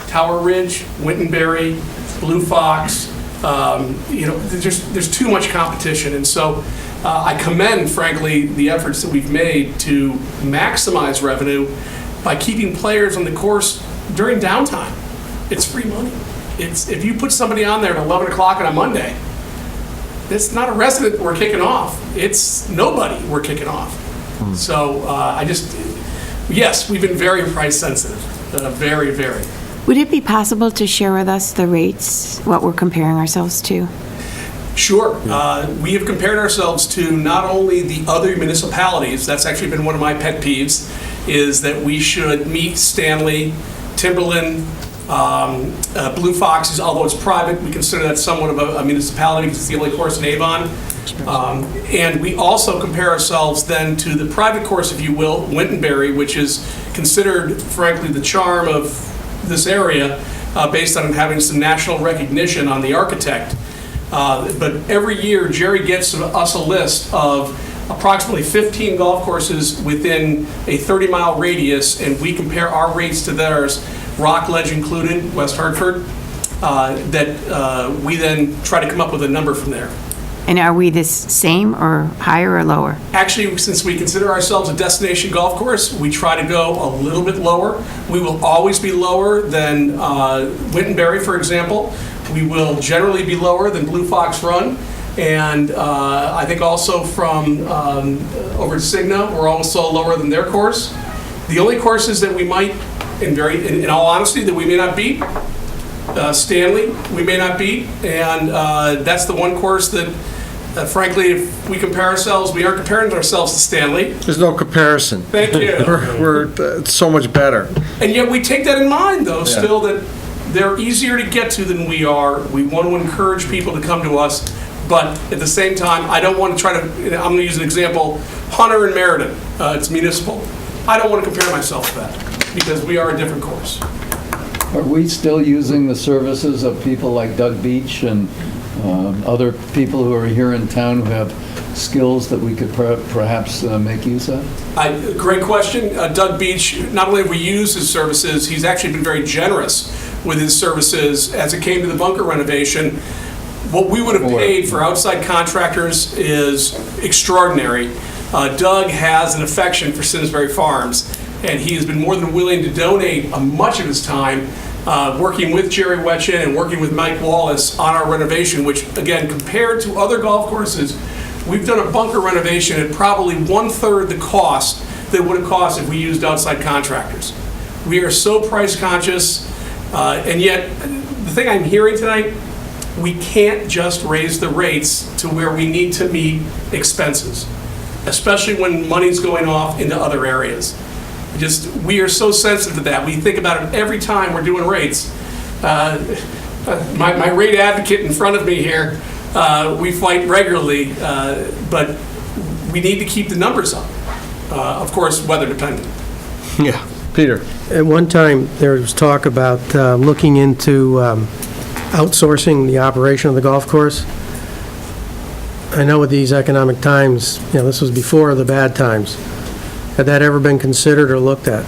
Tower Ridge, Wintonberry, Blue Fox, there's too much competition. And so I commend, frankly, the efforts that we've made to maximize revenue by keeping players on the course during downtime. It's free money. If you put somebody on there at 11 o'clock on a Monday, it's not a resident we're kicking off. It's nobody we're kicking off. So yes, we've been very price sensitive, very, very. Would it be possible to share with us the rates, what we're comparing ourselves to? Sure. We have compared ourselves to not only the other municipalities, that's actually been one of my pet peeves, is that we should meet Stanley, Timberland, Blue Foxes, although it's private, we consider that somewhat of a municipality because it's the only course in Avon. And we also compare ourselves then to the private course, if you will, Wintonberry, which is considered, frankly, the charm of this area based on having some national recognition on the architect. But every year, Jerry gets us a list of approximately 15 golf courses within a 30-mile radius, and we compare our rates to theirs, Rockledge included, West Hartford, that we then try to come up with a number from there. And are we the same or higher or lower? Actually, since we consider ourselves a destination golf course, we try to go a little bit lower. We will always be lower than Wintonberry, for example. We will generally be lower than Blue Fox Run. And I think also from over at Cigna, we're also lower than their course. The only courses that we might, in all honesty, that we may not beat, Stanley, we may not beat. And that's the one course that frankly, if we compare ourselves, we aren't comparing ourselves to Stanley. There's no comparison. Thank you. We're it's so much better. And yet we take that in mind, though, still, that they're easier to get to than we are. We want to encourage people to come to us, but at the same time, I don't want to try to, I'm going to use an example, Hunter and Meriden, it's municipal. I don't want to compare myself to that, because we are a different course. Are we still using the services of people like Doug Beach and other people who are here in town who have skills that we could perhaps make use of? Great question. Doug Beach, not only have we used his services, he's actually been very generous with his services as it came to the bunker renovation. What we would have paid for outside contractors is extraordinary. Doug has an affection for Simsbury Farms, and he has been more than willing to donate much of his time working with Jerry Wetchen and working with Mike Wallace on our renovation, which, again, compared to other golf courses, we've done a bunker renovation at probably 1/3 the cost that it would have cost if we used outside contractors. We are so price conscious, and yet the thing I'm hearing tonight, we can't just raise the rates to where we need to meet expenses, especially when money's going off into other areas. We are so sensitive to that. We think about it every time we're doing rates. My rate advocate in front of me here, we fight regularly, but we need to keep the numbers up. Of course, weather dependent. Yeah. Peter? At one time, there was talk about looking into outsourcing the operation of the golf course. I know with these economic times, this was before the bad times. Had that ever been considered or looked at?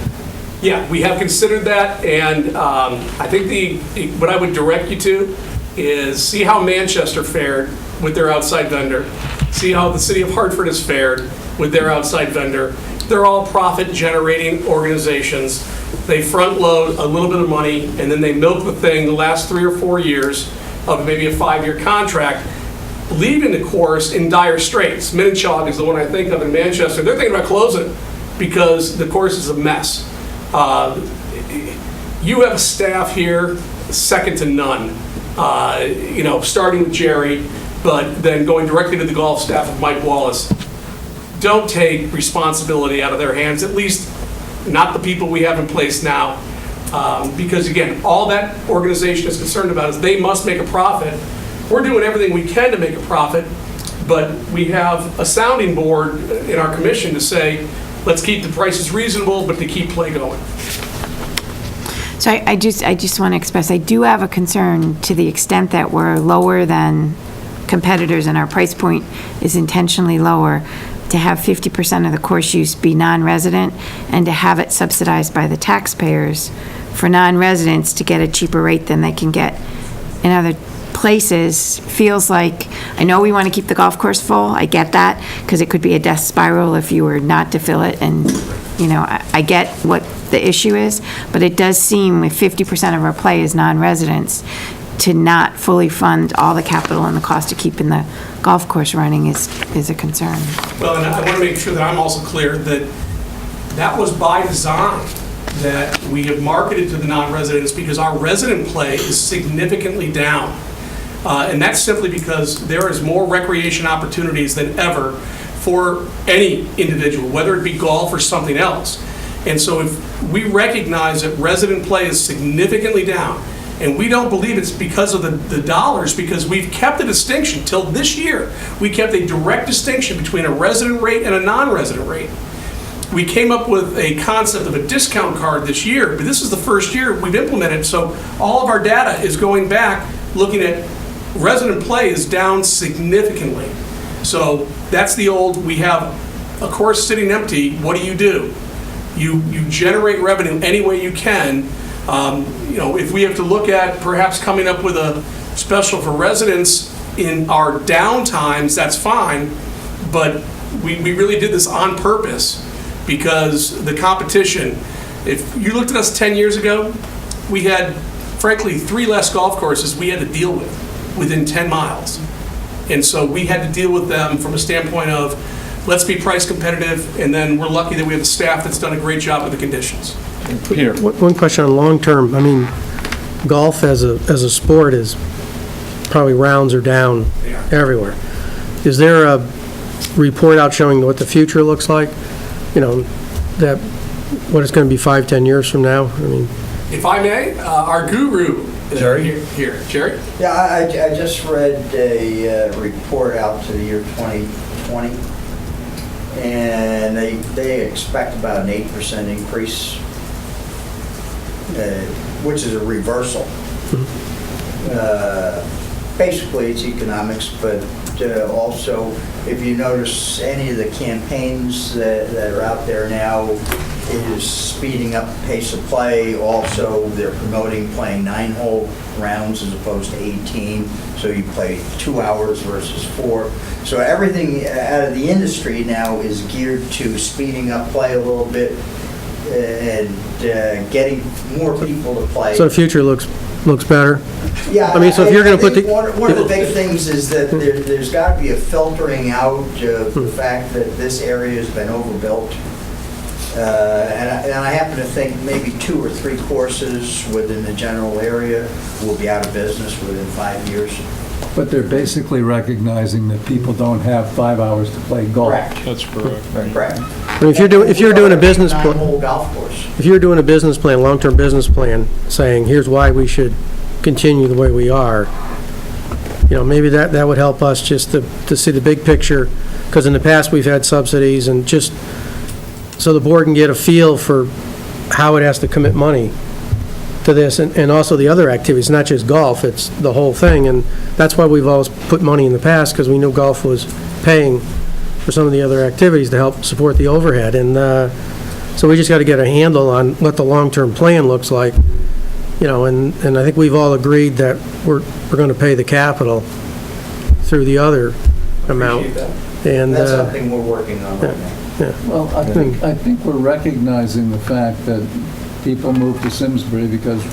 Yeah, we have considered that, and I think what I would direct you to is see how Manchester fared with their outside vendor, see how the city of Hartford has fared with their outside vendor. They're all profit-generating organizations. They front-load a little bit of money, and then they milk the thing the last 3 or 4 years of maybe a 5-year contract, leaving the course in dire straits. Minichog is the one I think of in Manchester. They're thinking about closing it because the course is a mess. You have a staff here second to none, starting with Jerry, but then going directly to the golf staff of Mike Wallace. Don't take responsibility out of their hands, at least not the people we have in place now. Because again, all that organization is concerned about is they must make a profit. We're doing everything we can to make a profit, but we have a sounding board in our commission to say, let's keep the prices reasonable, but to keep play going. So I just want to express, I do have a concern to the extent that we're lower than competitors and our price point is intentionally lower, to have 50% of the course use be non-resident and to have it subsidized by the taxpayers for non-residents to get a cheaper rate than they can get in other places feels like, I know we want to keep the golf course full, I get that, because it could be a death spiral if you were not to fill it, and, I get what the issue is, but it does seem with 50% of our play is non-residents, to not fully fund all the capital and the cost of keeping the golf course running is a concern. Well, and I want to make sure that I'm also clear that that was by design, that we have marketed to the non-residents because our resident play is significantly down. And that's simply because there is more recreation opportunities than ever for any individual, whether it be golf or something else. And so if we recognize that resident play is significantly down, and we don't believe it's because of the dollars, because we've kept a distinction till this year. We kept a direct distinction between a resident rate and a non-resident rate. We came up with a concept of a discount card this year, but this is the first year we've implemented, so all of our data is going back, looking at resident play is down significantly. So that's the old, we have a course sitting empty, what do? You generate revenue any way you can. If we have to look at perhaps coming up with a special for residents in our down times, that's fine, but we really did this on purpose because the competition, if you looked at us 10 years ago, we had, frankly, 3 less golf courses we had to deal with within 10 miles. And so we had to deal with them from a standpoint of, let's be price competitive, and then we're lucky that we have a staff that's done a great job with the conditions. Peter? One question on long-term. Golf as a sport is probably rounds are down everywhere. Is there a report out showing what the future looks like? That what it's going to be 5-10 years from now? If I may, our guru Jerry? Here. Jerry? Yeah, I just read a report out to the year 2020, and they expect about an 8% increase, which is a reversal. Basically, it's economics, but also, if you notice any of the campaigns that are out there now, it is speeding up the pace of play. Also, they're promoting playing 9-hole rounds as opposed to 18, so you play 2 hours versus 4. So everything out of the industry now is geared to speeding up play a little bit and getting more people to play. So the future looks better? Yeah, so if you're going to put one of the big things is that there's got to be a filtering out of the fact that this area has been overbuilt. And I happen to think maybe 2 or 3 courses within the general area will be out of business within 5 years. But they're basically recognizing that people don't have 5 hours to play golf. Correct, That's correct. correct. I mean, if you're doing a business plan, Nine-hole golf course. if you're doing a business plan, long-term business plan, saying, here's why we should continue the way we are, maybe that would help us just to see the big picture, because in the past, we've had subsidies, and just so the board can get a feel for how it has to commit money to this, and also the other activities, not just golf, it's the whole thing, and that's why we've always put money in the past, because we knew golf was paying for some of the other activities to help support the overhead, and so we just got to get a handle on what the long-term plan looks like, and I think we've all agreed that we're going to pay the capital through the other amount. Appreciate that. And That's something we're working on right now. Well, I think we're recognizing the fact that people move to Simsbury because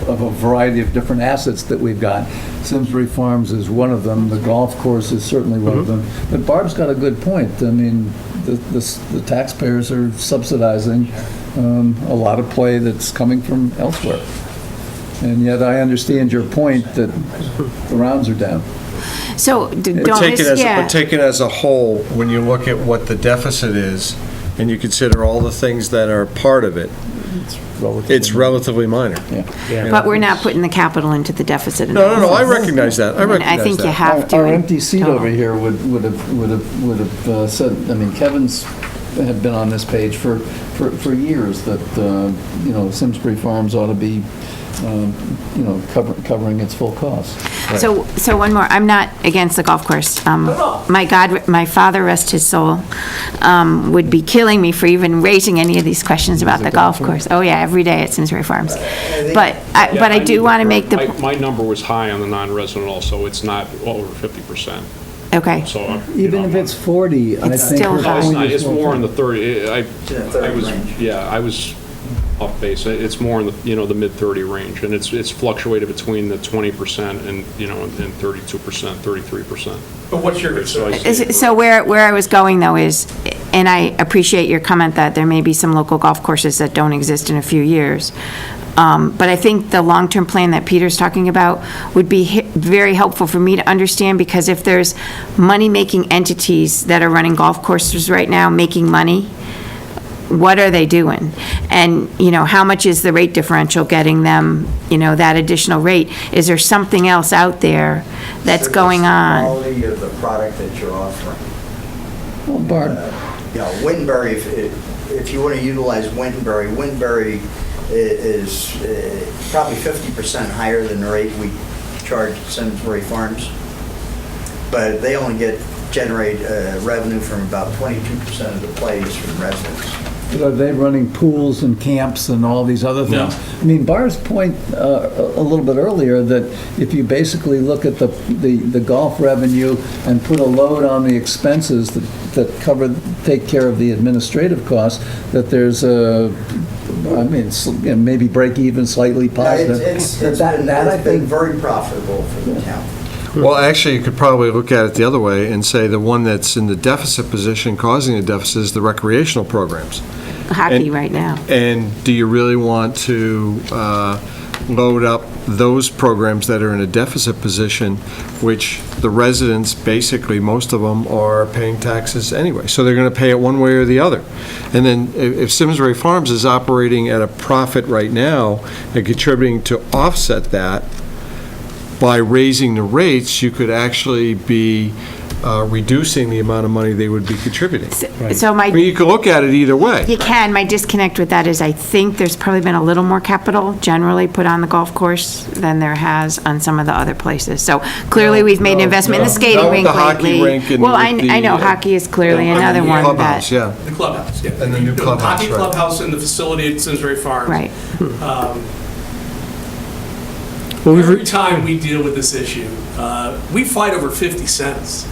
of a variety of different assets that we've got. Simsbury Farms is one of them, the golf course is certainly one of them. But Barb's got a good point. I mean, the taxpayers are subsidizing a lot of play that's coming from elsewhere. And yet I understand your point that the rounds are down. So, But taken as a whole, when you look at what the deficit is, and you consider all the things that are part of it, it's relatively minor. But we're not putting the capital into the deficit. No, I recognize that. I think you have to. Our empty seat total. over here would have said, I mean, Kevin's had been on this page for years that, Simsbury Farms ought to be, covering its full cost. So one more, I'm not against the golf course. My father, rest his soul, would be killing me for even raising any of these questions about the golf course. Oh, yeah, every day at Simsbury Farms. But I do want to make the, My number was high on the non-resident also, it's not over 50%. okay. So, Even if it's 40, I think. It's still her high. it's point not, is it's more in the 30, I It's in the 30 was, range. yeah, I was off base. It's more in the, the mid-30 range, and it's fluctuated between the 20% and, and 32%, 33%. But what's your concern? So where I was going, though, is, and I appreciate your comment that there may be some local golf courses that don't exist in a few years, but I think the long-term plan that Peter's talking about would be very helpful for me to understand, because if there's money-making entities that are running golf courses right now, making money, what are they doing? And, how much is the rate differential getting them, that additional rate? Is there something else out there that's going on? Quality of the product that you're offering. Well, Barb, Winbury, if you want to utilize Winbury is probably 50% higher than the rate we charge at Simsbury Farms. But they only generate revenue from about 22% of the plays from residents. are they running pools and camps and all these other things? I mean, Barb's point a little bit earlier, that if you basically look at the golf revenue and put a load on the expenses that take care of the administrative costs, that there's maybe break even, slightly positive. It's I been think, very profitable for the town. Well, actually, you could probably look at it the other way and say the one that's in the deficit position causing the deficit is the recreational programs. Hockey right now. And do you really want to load up those programs that are in a deficit position, which the residents, basically, most of them are paying taxes anyway, so they're going to pay it one way or the other. And then if Simsbury Farms is operating at a profit right now and contributing to offset that, by raising the rates, you could actually be reducing the amount of money they would be contributing. So I mean, you could look at it either way. You can. My disconnect with that is I think there's probably been a little more capital generally put on the golf course than there has on some of the other places. So clearly, we've made an investment in the skating Not with rink the hockey lately. rink and Well, with I know the, hockey is clearly another one Clubhouse, that, yeah. The clubhouse, yeah. And the new clubhouse, Hockey right. clubhouse and the facility at Simsbury Farms. right. Every time we deal with this issue, we fight over 50 cents.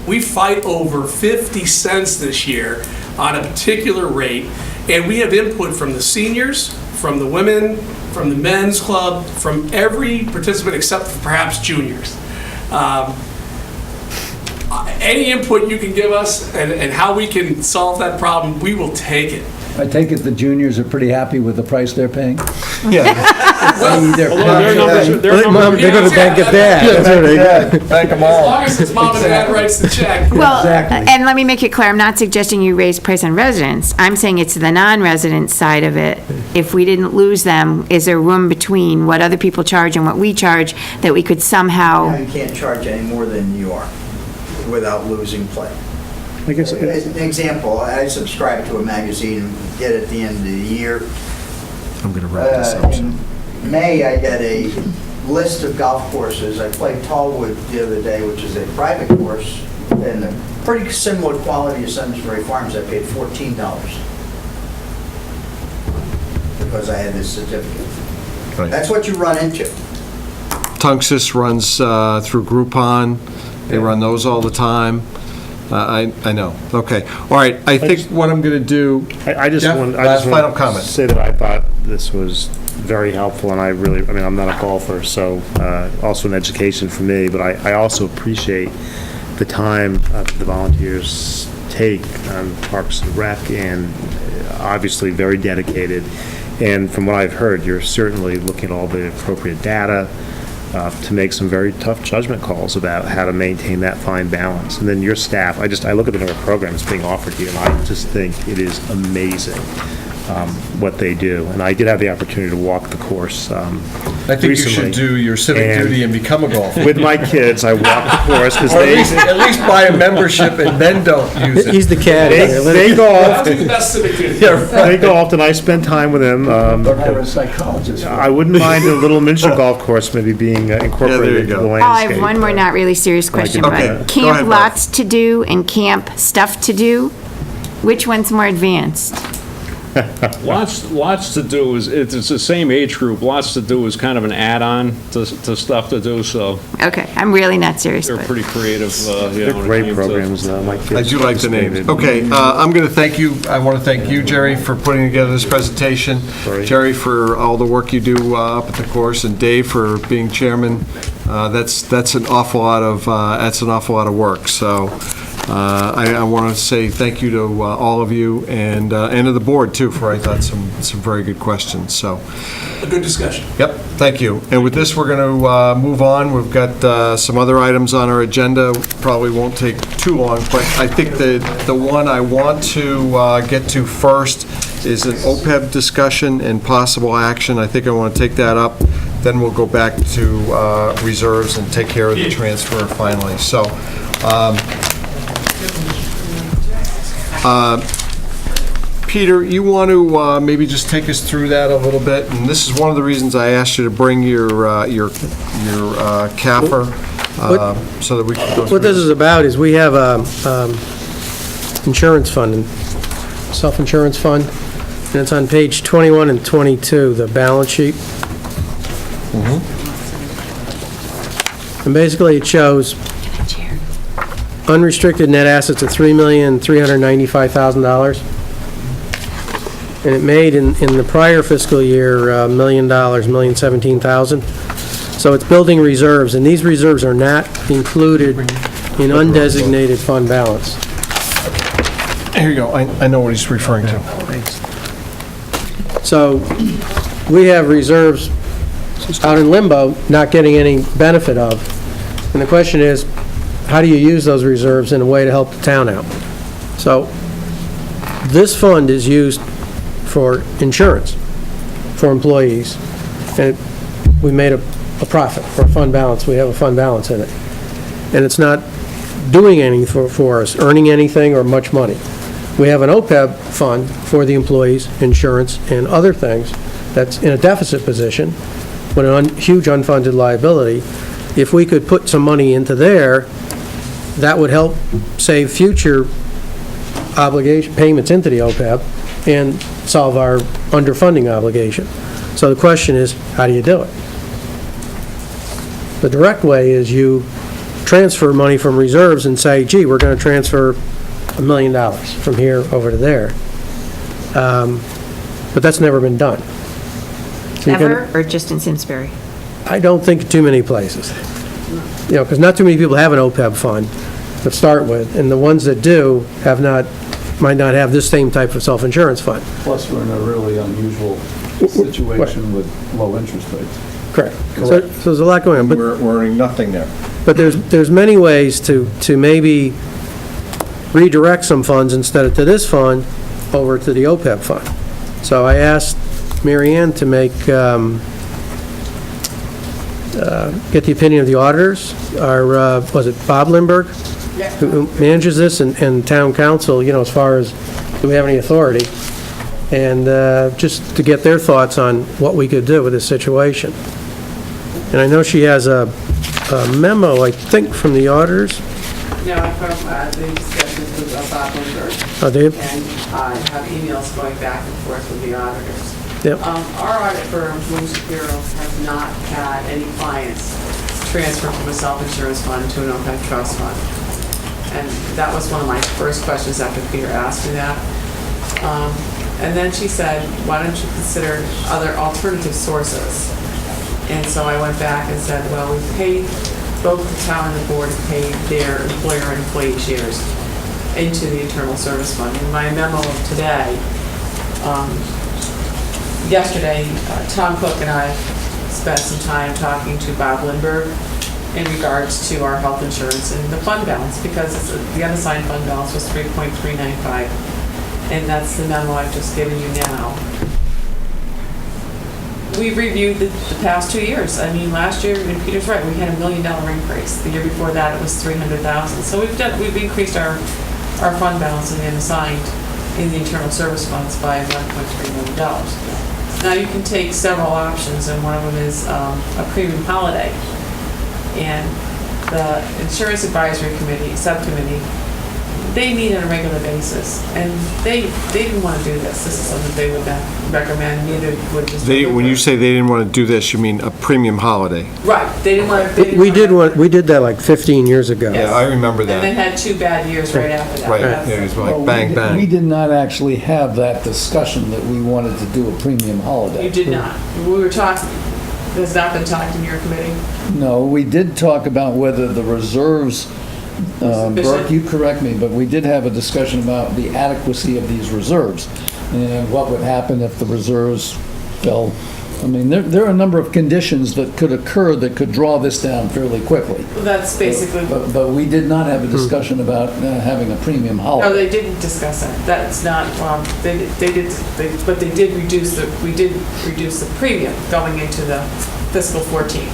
We fight over 50 cents this year on a particular rate, and we have input from the seniors, from the women, from the men's club, from every participant except for perhaps juniors. Any input you can give us and how we can solve that problem, we will take it. I take it the juniors are pretty happy with the price they're paying? Yeah. Although their numbers They're going to bank it back. That's what they got. Thank them As all. long as his mom and dad writes the check. Well, Exactly. and let me make it clear, I'm not suggesting you raise price on residents. I'm saying it's the non-resident side of it. If we didn't lose them, is there room between what other people charge and what we charge that we could somehow? You can't charge any more than you are without losing play. I guess, As an example, I subscribe to a magazine and get it at the end of the year. I'm going to wrap this up. In May, I get a list of golf courses. I played Tallwood the other day, which is a private course, and a pretty similar quality to Simsbury Farms. I paid $14 because I had this certificate. Right. That's what you run into. Tunxus runs through Groupon. They run those all the time. I know. Okay. All right. I think what I'm going to do, I just Jeff, want last final to comment. say that I thought this was very helpful, and I mean, I'm not a golfer, so also an education for me, but I also appreciate the time the volunteers take on Parks and Rec, and obviously very dedicated. And from what I've heard, you're certainly looking at all the appropriate data to make some very tough judgment calls about how to maintain that fine balance. And then your staff, I look at the number of programs being offered here, and I just think it is amazing what they do. And I did have the opportunity to walk the course I think you should recently. do your civic And duty and become a golfer. With my kids, I walked the course because Or at least buy a membership and then don't use it. He's the cat here. they I'll golfed, do the best civic duty. they golfed, and I spent time with them. Don't hire a psychologist. I wouldn't mind a little miniature golf course maybe being incorporated into the Oh, I landscape. have one more not really serious question, Okay, but go camp ahead, Bob. lots to do and camp stuff to do, which one's more advanced? Lots to do is, it's the same age group, lots to do is kind of an add-on to stuff to do, so Okay, I'm really not serious, they're but pretty creative, They're when it great came to- programs, though. My kids I do like the names. participated. Okay, I'm going to thank you, I want to thank you, Jerry, for putting together this presentation. Sorry. Jerry, for all the work you do up at the course, and Dave for being chairman. That's an awful lot of work, so I want to say thank you to all of you, and to the board, too, for, I thought, some very good questions, so. A good discussion. Yep, thank you. And with this, we're going to move on. We've got some other items on our agenda, probably won't take too long, but I think the one I want to get to first is an OPEB discussion and possible action. I think I want to take that up, then we'll go back to reserves and take care of the transfer finally. So, Peter, you want to maybe just take us through that a little bit? And this is one of the reasons I asked you to bring your CAFR, so that we can go through. What this is about is we have a insurance fund, self-insurance fund, and it's on page 21 and 22, the balance sheet. And basically, it shows unrestricted net assets of $3,395,000. And it made in the prior fiscal year, $1 million, $1,017,000. So it's building reserves, and these reserves are not included in undesignated fund balance. Here you go. I know what he's referring to. So we have reserves out in limbo, not getting any benefit of. And the question is, how do you use those reserves in a way to help the town out? So this fund is used for insurance for employees, and we made a profit for a fund balance. We have a fund balance in it. And it's not doing anything for us, earning anything or much money. We have an OPEB fund for the employees, insurance, and other things that's in a deficit position with a huge unfunded liability. If we could put some money into there, that would help save future obligation payments into the OPEB and solve our underfunding obligation. So the question is, how do you do it? The direct way is you transfer money from reserves and say, gee, we're going to transfer $1 million from here over to there. But that's never been done. So you're gonna- Ever, or just in Simsbury? I don't think too many places. You know, because not too many people have an OPEB fund to start with, and the ones that do might not have this same type of self-insurance fund. Plus, we're in a really unusual situation with low interest rates. Correct. So there's a lot going on, but We're earning nothing there. But there's many ways to maybe redirect some funds instead of to this fund over to the OPEB fund. So I asked Mary Ann to make, get the opinion of the auditors. Our, was it Bob Lindbergh? Yeah. Who manages this, and town council, as far as, do we have any authority? And just to get their thoughts on what we could do with this situation. And I know she has a memo, I think, from the auditors. No, from the discussions with Bob Lindbergh. Oh, do you? And I have emails going back and forth with the auditors. Yep. Our audit firm, Williams Shapiro, has not had any clients transfer from a self-insurance fund to an OPEB trust fund. And that was one of my first questions after Peter asked me that. And then she said, why don't you consider other alternative sources? And so I went back and said, well, we paid, both the town and the board paid their employer and employee shares into the internal service fund. In my memo of today, yesterday, Tom Cook and I spent some time talking to Bob Lindbergh in regards to our health insurance and the fund balance, because the unassigned fund balance was 3.395, and that's the memo I've just given you now. We reviewed the past 2 years. I mean, last year, and Peter's right, we had $1 million increase. The year before that, it was $300,000. So we've increased our fund balance in the unassigned in the internal service funds by $1.3 million. Now you can take several options, and one of them is a premium holiday. And the Insurance Advisory Committee, Subcommittee, they meet on a regular basis, and they didn't want to do this. This is something they would not recommend, neither would just. When you say they didn't want to do this, you mean a premium holiday? Right, they didn't want to. We did that like 15 years ago. Yes. Yeah, I remember And then that. had 2 bad years right after that. Right, That's- yeah, it was Well, like bang, We bang. did not actually have that discussion that we wanted to do a premium holiday. You did not. We were talking, has that been talked in your committee? No, we did talk about whether the reserves, Burke, you correct me, but we did have a discussion about the adequacy of these reserves and what would happen if the reserves fell. I mean, there are a number of conditions that could occur that could draw this down fairly quickly. Well, that's basically, But we did not have a discussion about having a premium no, holiday. they didn't discuss that. That's not, but we did reduce the premium going into the fiscal 14.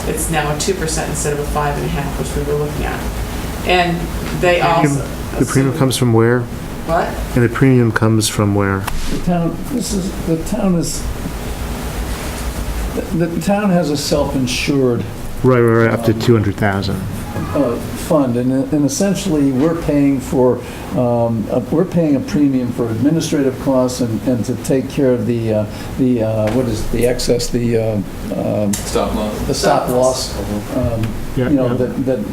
It's now a 2% instead of a 5.5%, which we were looking at. And they also. The premium comes from where? What? And the premium comes from where? The town has a self-insured Right, up to 200,000. fund, and essentially, we're paying a premium for administrative costs and to take care of the what is the excess, Stop loss. the stop loss, Yeah, you know, yeah.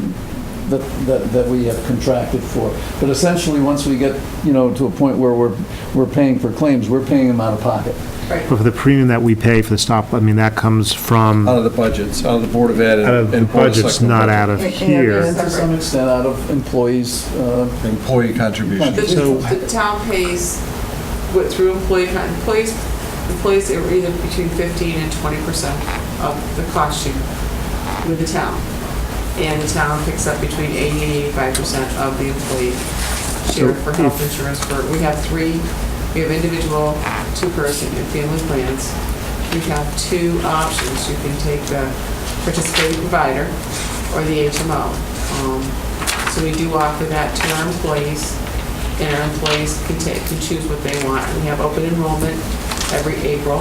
that we have contracted for. But essentially, once we get, to a point where we're paying for claims, we're paying them out of pocket. Right. But for the premium that we pay for the stop, I mean, that comes from, Out of the budgets, out of the Board of Ed out of the and Board of budgets, Selectmen not budget. out of And here. to some extent, out of employees' Employee contributions. The town pays through employees are either between 15 and 20% of the cost share with the town. And the town picks up between 80 and 85% of the employee share for health insurance. We have individual, 2-person, and family plans. We have 2 options. You can take the participating provider or the HMO. So we do offer that to our employees, and our employees can choose what they want. We have open enrollment every April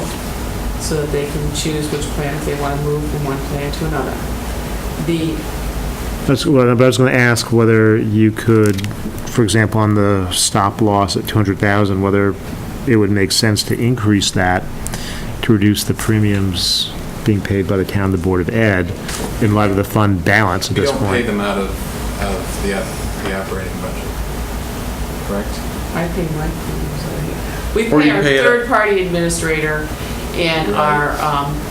so that they can choose which plan, if they want to move from one plan to another. I was going to ask whether you could, for example, on the stop loss at 200,000, whether it would make sense to increase that to reduce the premiums being paid by the town, the Board of Ed, in light of the fund balance at We this don't pay point. them out of the operating budget, correct? I pay my premiums over here. We Or pay you our pay it- third-party administrator and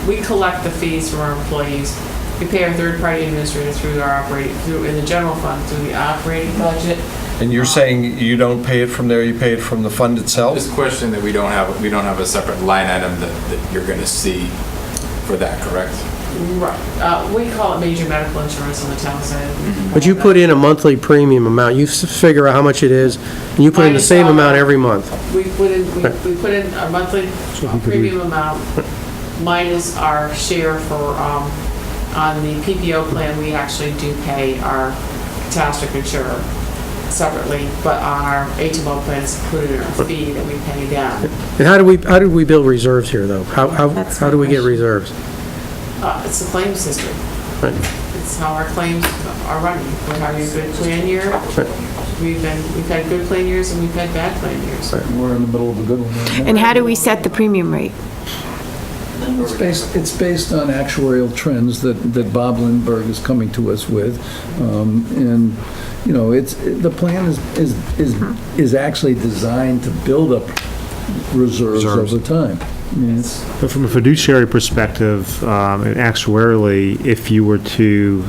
we collect the fees from our employees, We pay our third-party administrator through in the general fund, through the operating budget. And you're saying you don't pay it from there, you pay it from the fund itself? Just question that we don't have a separate line item that you're going to see for that, correct? Right. We call it major medical insurance on the town side. But you put in a monthly premium amount, you figure out how much it is, and you put in the same amount every month. We put in our monthly premium amount minus our share for, on the PPO plan, we actually do pay our catastrophe insurer separately, but on our HMO plans, put in our fee that we pay down. And how do we build reserves here, though? How do we get reserves? It's the claims history. Right. It's how our claims are running. We're having a good plan year. We've had good plan years and we've had bad plan years. We're in the middle of a good one right now. And how do we set the premium rate? It's based on actuarial trends that Bob Lindbergh is coming to us with. And, you know, the plan is actually designed to build up reserves over time. I mean, But from a fiduciary perspective, and actuarially, if you were to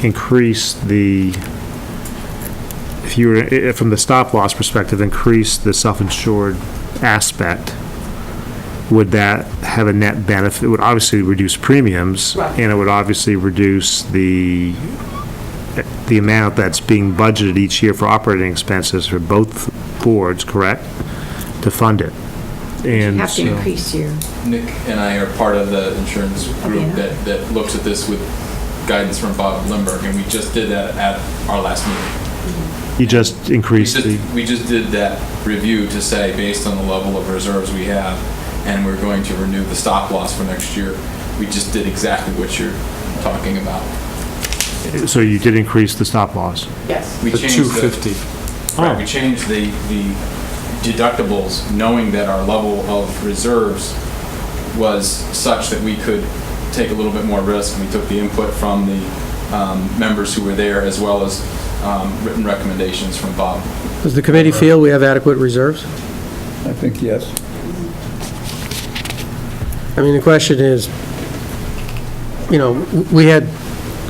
increase from the stop loss perspective, increase the self-insured aspect, would that have a net benefit? It would obviously reduce premiums, Right. and it would obviously reduce the amount that's being budgeted each year for operating expenses for both boards, correct? To fund it. You And have to increase your, Nick and I are part of the insurance group Yeah. that looks at this with guidance from Bob Lindbergh, and we just did that at our last meeting. you just increased the... We just did that review to say, based on the level of reserves we have, and we're going to renew the stop loss for next year, we just did exactly what you're talking about. So you did increase the stop loss? Yes. We The changed 250. Right, we changed the deductibles, knowing that our level of reserves was such that we could take a little bit more risk. We took the input from the members who were there, as well as written recommendations from Bob. Does the committee feel we have adequate reserves? I think yes. I mean, the question is, you know, we had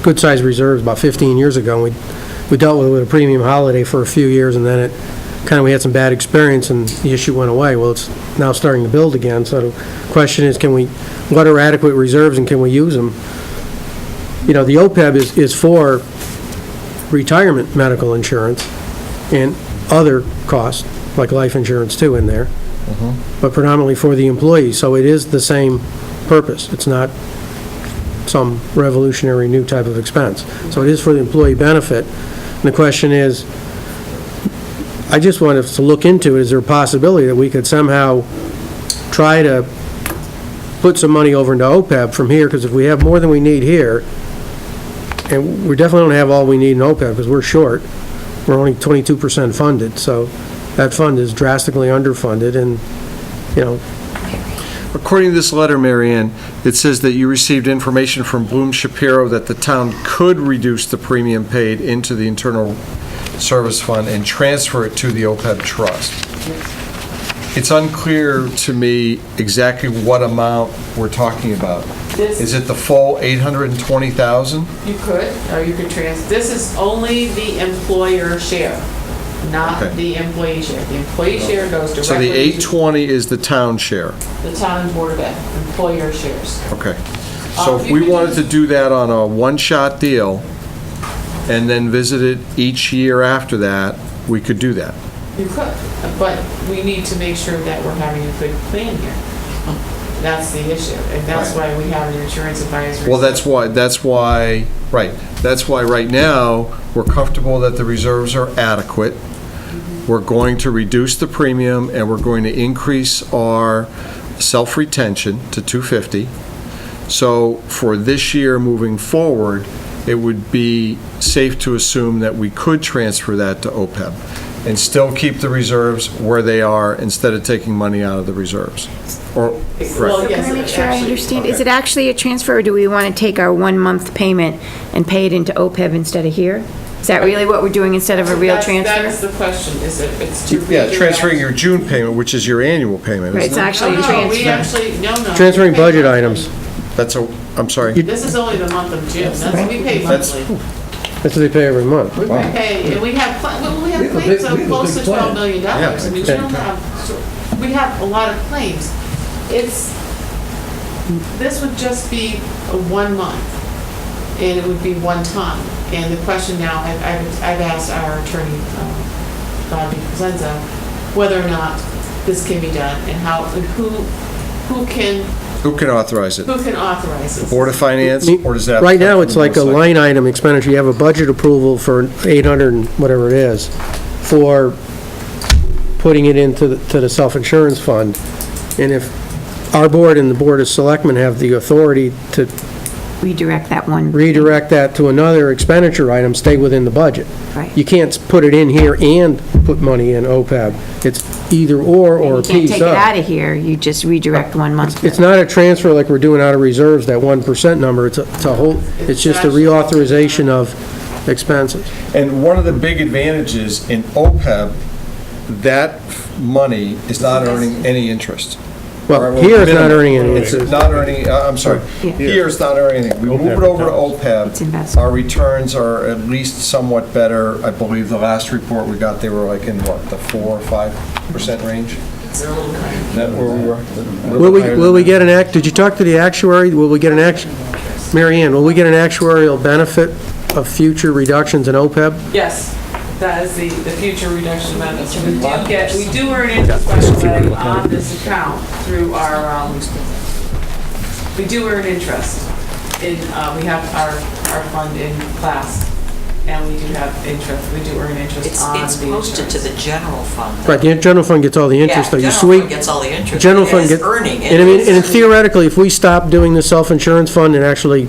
good-sized reserves about 15 years ago, and we dealt with it with a premium holiday for a few years, and then we had some bad experience, and the issue went away. Well, it's now starting to build again, so the question is, what are adequate reserves, and can we use them? You know, the OPEB is for retirement medical insurance and other costs, like life insurance too, in there, but predominantly for the employees, so it is the same purpose. It's not some revolutionary new type of expense. So it is for the employee benefit. And the question is, I just want us to look into it. Is there a possibility that we could somehow try to put some money over into OPEB from here? Because if we have more than we need here, and we definitely don't have all we need in OPEB because we're short, we're only 22% funded, so that fund is drastically underfunded, and, you know, According to this letter, Mary Ann, it says that you received information from Bloom Shapiro that the town could reduce the premium paid into the internal service fund and transfer it to the OPEB trust. It's unclear to me exactly what amount we're talking about. Is it the full 820,000? You could, or you could this is only the employer share, not Okay. the employee share. The employee share goes directly. So the to 820 is the town share? The town and board of ed, employer shares. Okay. So if You we could wanted to do that on a one-shot deal and then visit it each year after that, we could do that. You could, but we need to make sure that we're having a good plan here. That's the issue, and that's why we have an insurance advisory. Well, that's why right now, we're comfortable that the reserves are adequate. We're going to reduce the premium, and we're going to increase our self-retention to 250. So for this year moving forward, it would be safe to assume that we could transfer that to OPEB and still keep the reserves where they are instead of taking money out of the reserves. Or, Well, right. yes, Can I make sure I actually- understand? Is it actually a transfer, or do we want to take our 1-month payment and pay it into OPEB instead of here? Is that really what we're doing instead of a real That is transfer? the question, is it, it's to. Yeah, transferring your June payment, which is your annual payment, Right, it's isn't it? actually a No, we transfer. actually, no. transferring budget items. That's a, I'm sorry. This is only the month of June. We pay monthly. That's what they pay every month. We pay, and we have claims of close to $12 million. I mean, we don't have, we have a lot of claims. This would just be a 1 month, and it would be one time. And the question now, I've asked our attorney, Bobby Cosenza, whether or not this can be done, and how, and who can authorize it? Who can authorize this? Board of Finance, or does that? Right now, it's like a line item expenditure. You have a budget approval for 800 and whatever it is for putting it into the self-insurance fund. And if our board and the Board of Selectmen have the authority to Redirect that one. redirect that to another expenditure item, stay within the budget. Right. You can't put it in here and put money in OPEB. It's either or a You can't piece take it out of here, you just redirect 1 month. It's not a transfer like we're doing out of reserves, that 1% number. It's it's just a reauthorization of expenses. And one of the big advantages in OPEB, that money is not earning any interest. Well, here it's not earning any It's interest. not earning, I'm sorry, Yeah. here it's not earning anything. We move it over to It's OPEB, investment. our returns are at least somewhat better. I believe the last report we got, they were like in what, the 4 or 5% range? Is that where we were? Will we get did you talk to the actuary? Will we get Mary Ann, will we get an actuarial benefit of future reductions in OPEB? Yes, that is the future reduction method. So we do earn interest, by the way, on this account through our, we do earn interest in, we have our fund in class, and we do have interest, we do earn interest on the It's posted to insurance. the general fund. though. Right, the general fund gets all the interest, though. You General sweep, fund gets all the interest. general It fund is gets... earning. And I mean, and theoretically, if we stop doing the self-insurance fund and actually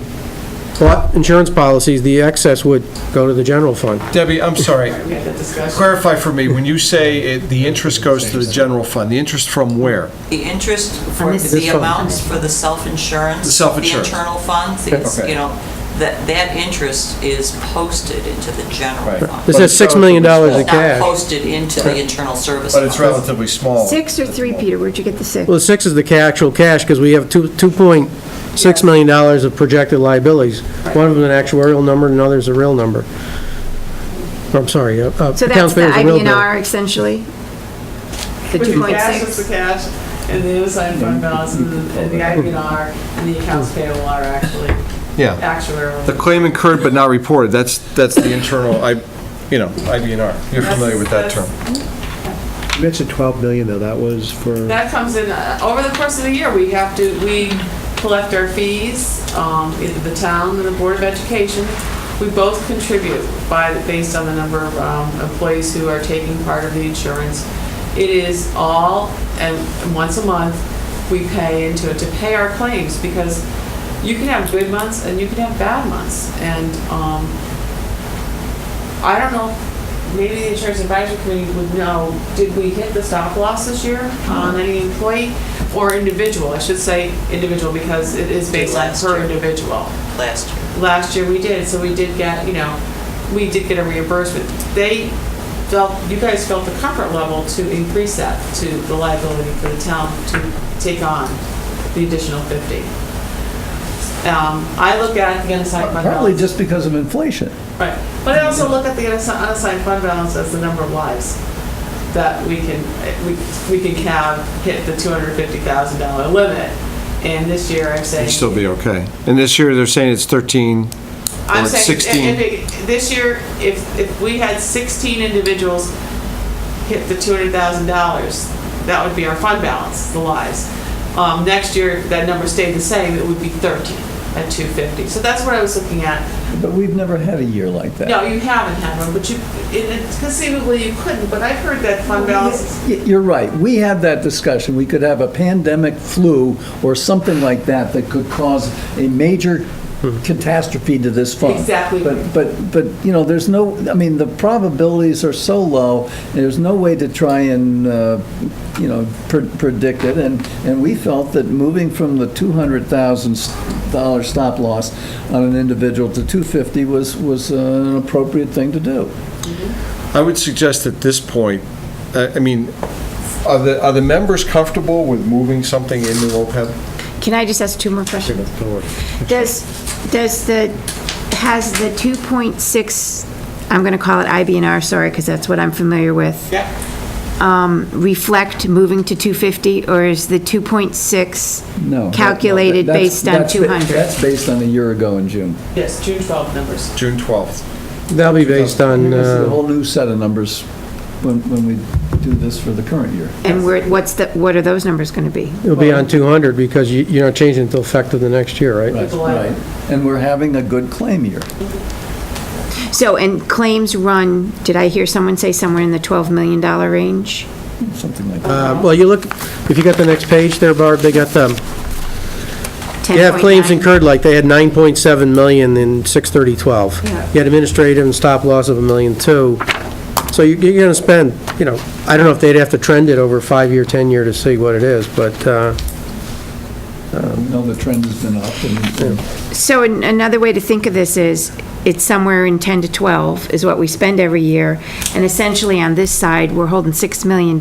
bought insurance policies, the excess would go to the general fund. Debbie, I'm sorry. We had that discussion. Clarify for me, when you say the interest goes to the general fund, the interest from where? The interest for this the fund. amounts for the self-insurance. The self-insurance. The internal funds, it's, Okay. you know, that interest is posted into the general Right. fund. This has $6 million of It's not cash. posted into the internal service. But it's fund. relatively small. 6 or 3, Peter? Where'd you get the 6? Well, the 6 is the actual cash, because we have $2.6 million of projected liabilities. One of them an actuarial number, and another's a real number. I'm sorry, So that's accounts the payable is a real bill. IBNR essentially? The With the cash, it's the 2.6? cash, and the unassigned fund balance, and the IBNR, and the accounts payable are actually Yeah. actuarial. The claim incurred but not reported, that's the internal, IBNR. You're familiar with that term. You mentioned 12 million, though, that was for, That comes in, over the course of the year, we collect our fees, either the town and the Board of Education. We both contribute based on the number of employees who are taking part of the insurance. It is all, and once a month, we pay into it to pay our claims, because you can have good months and you can have bad months. And I don't know, maybe the Insurance Advisory Committee would know, did we hit the stop loss this year on any employee or individual? I should say individual, because it is based on Last per year. individual. Last year. Last year we did, so we did get, we did get a reimbursement. You guys felt the comfort level to increase that to the liability for the town to take on the additional 50. I look at the unassigned fund Partly balance. just because of inflation. Right, but I also look at the unassigned fund balance as the number of lives that we can have hit the $250,000 limit. And this year I'm saying. It'd still be okay. And this year, they're saying it's 13 I'm or saying, 16. this year, if we had 16 individuals hit the $200,000, that would be our fund balance, the lives. Next year, if that number stayed the same, it would be 13 at 250. So that's what I was looking at. But we've never had a year like that. No, you haven't had one, but conceivably you couldn't, but I've heard that fund balance. You're right. We had that discussion. We could have a pandemic flu or something like that that could cause a major catastrophe to this fund. Exactly. But there's no, I mean, the probabilities are so low, there's no way to try and, predict it. And we felt that moving from the $200,000 stop loss on an individual to 250 was an appropriate thing to do. I would suggest at this point, are the members comfortable with moving something into OPEB? Can I just ask two more questions? Has the 2.6, I'm going to call it IBNR, sorry, because that's what I'm familiar with. Yeah. Reflect moving to 250, or is the 2.6 No. calculated that's- based on that's ba- 200? That's based on a year ago in June. Yes, June 12 numbers. June 12th. That'll be based on, This is a whole new set of numbers when we do this for the current year. And what are those numbers going to be? it'll be on 200 because you're not changing until effective the next year, right? Right. And we're having a good claim year. So, and claims run, did I hear someone say somewhere in the $12 million range? Something like that. Well, you look, if you got the next page there, Barb, they got the, you have claims 10.9? incurred, like they had 9.7 million in 6/30/12. Yeah. You had administrative and stop loss of $1.2 million. So you're going to spend, I don't know if they'd have to trend it over a 5-year, 10-year to see what it is, but, We know the trend has been up and So another way to think of this is, it's somewhere in 10 to 12 is what we spend every year, and essentially on this side, we're holding $6 million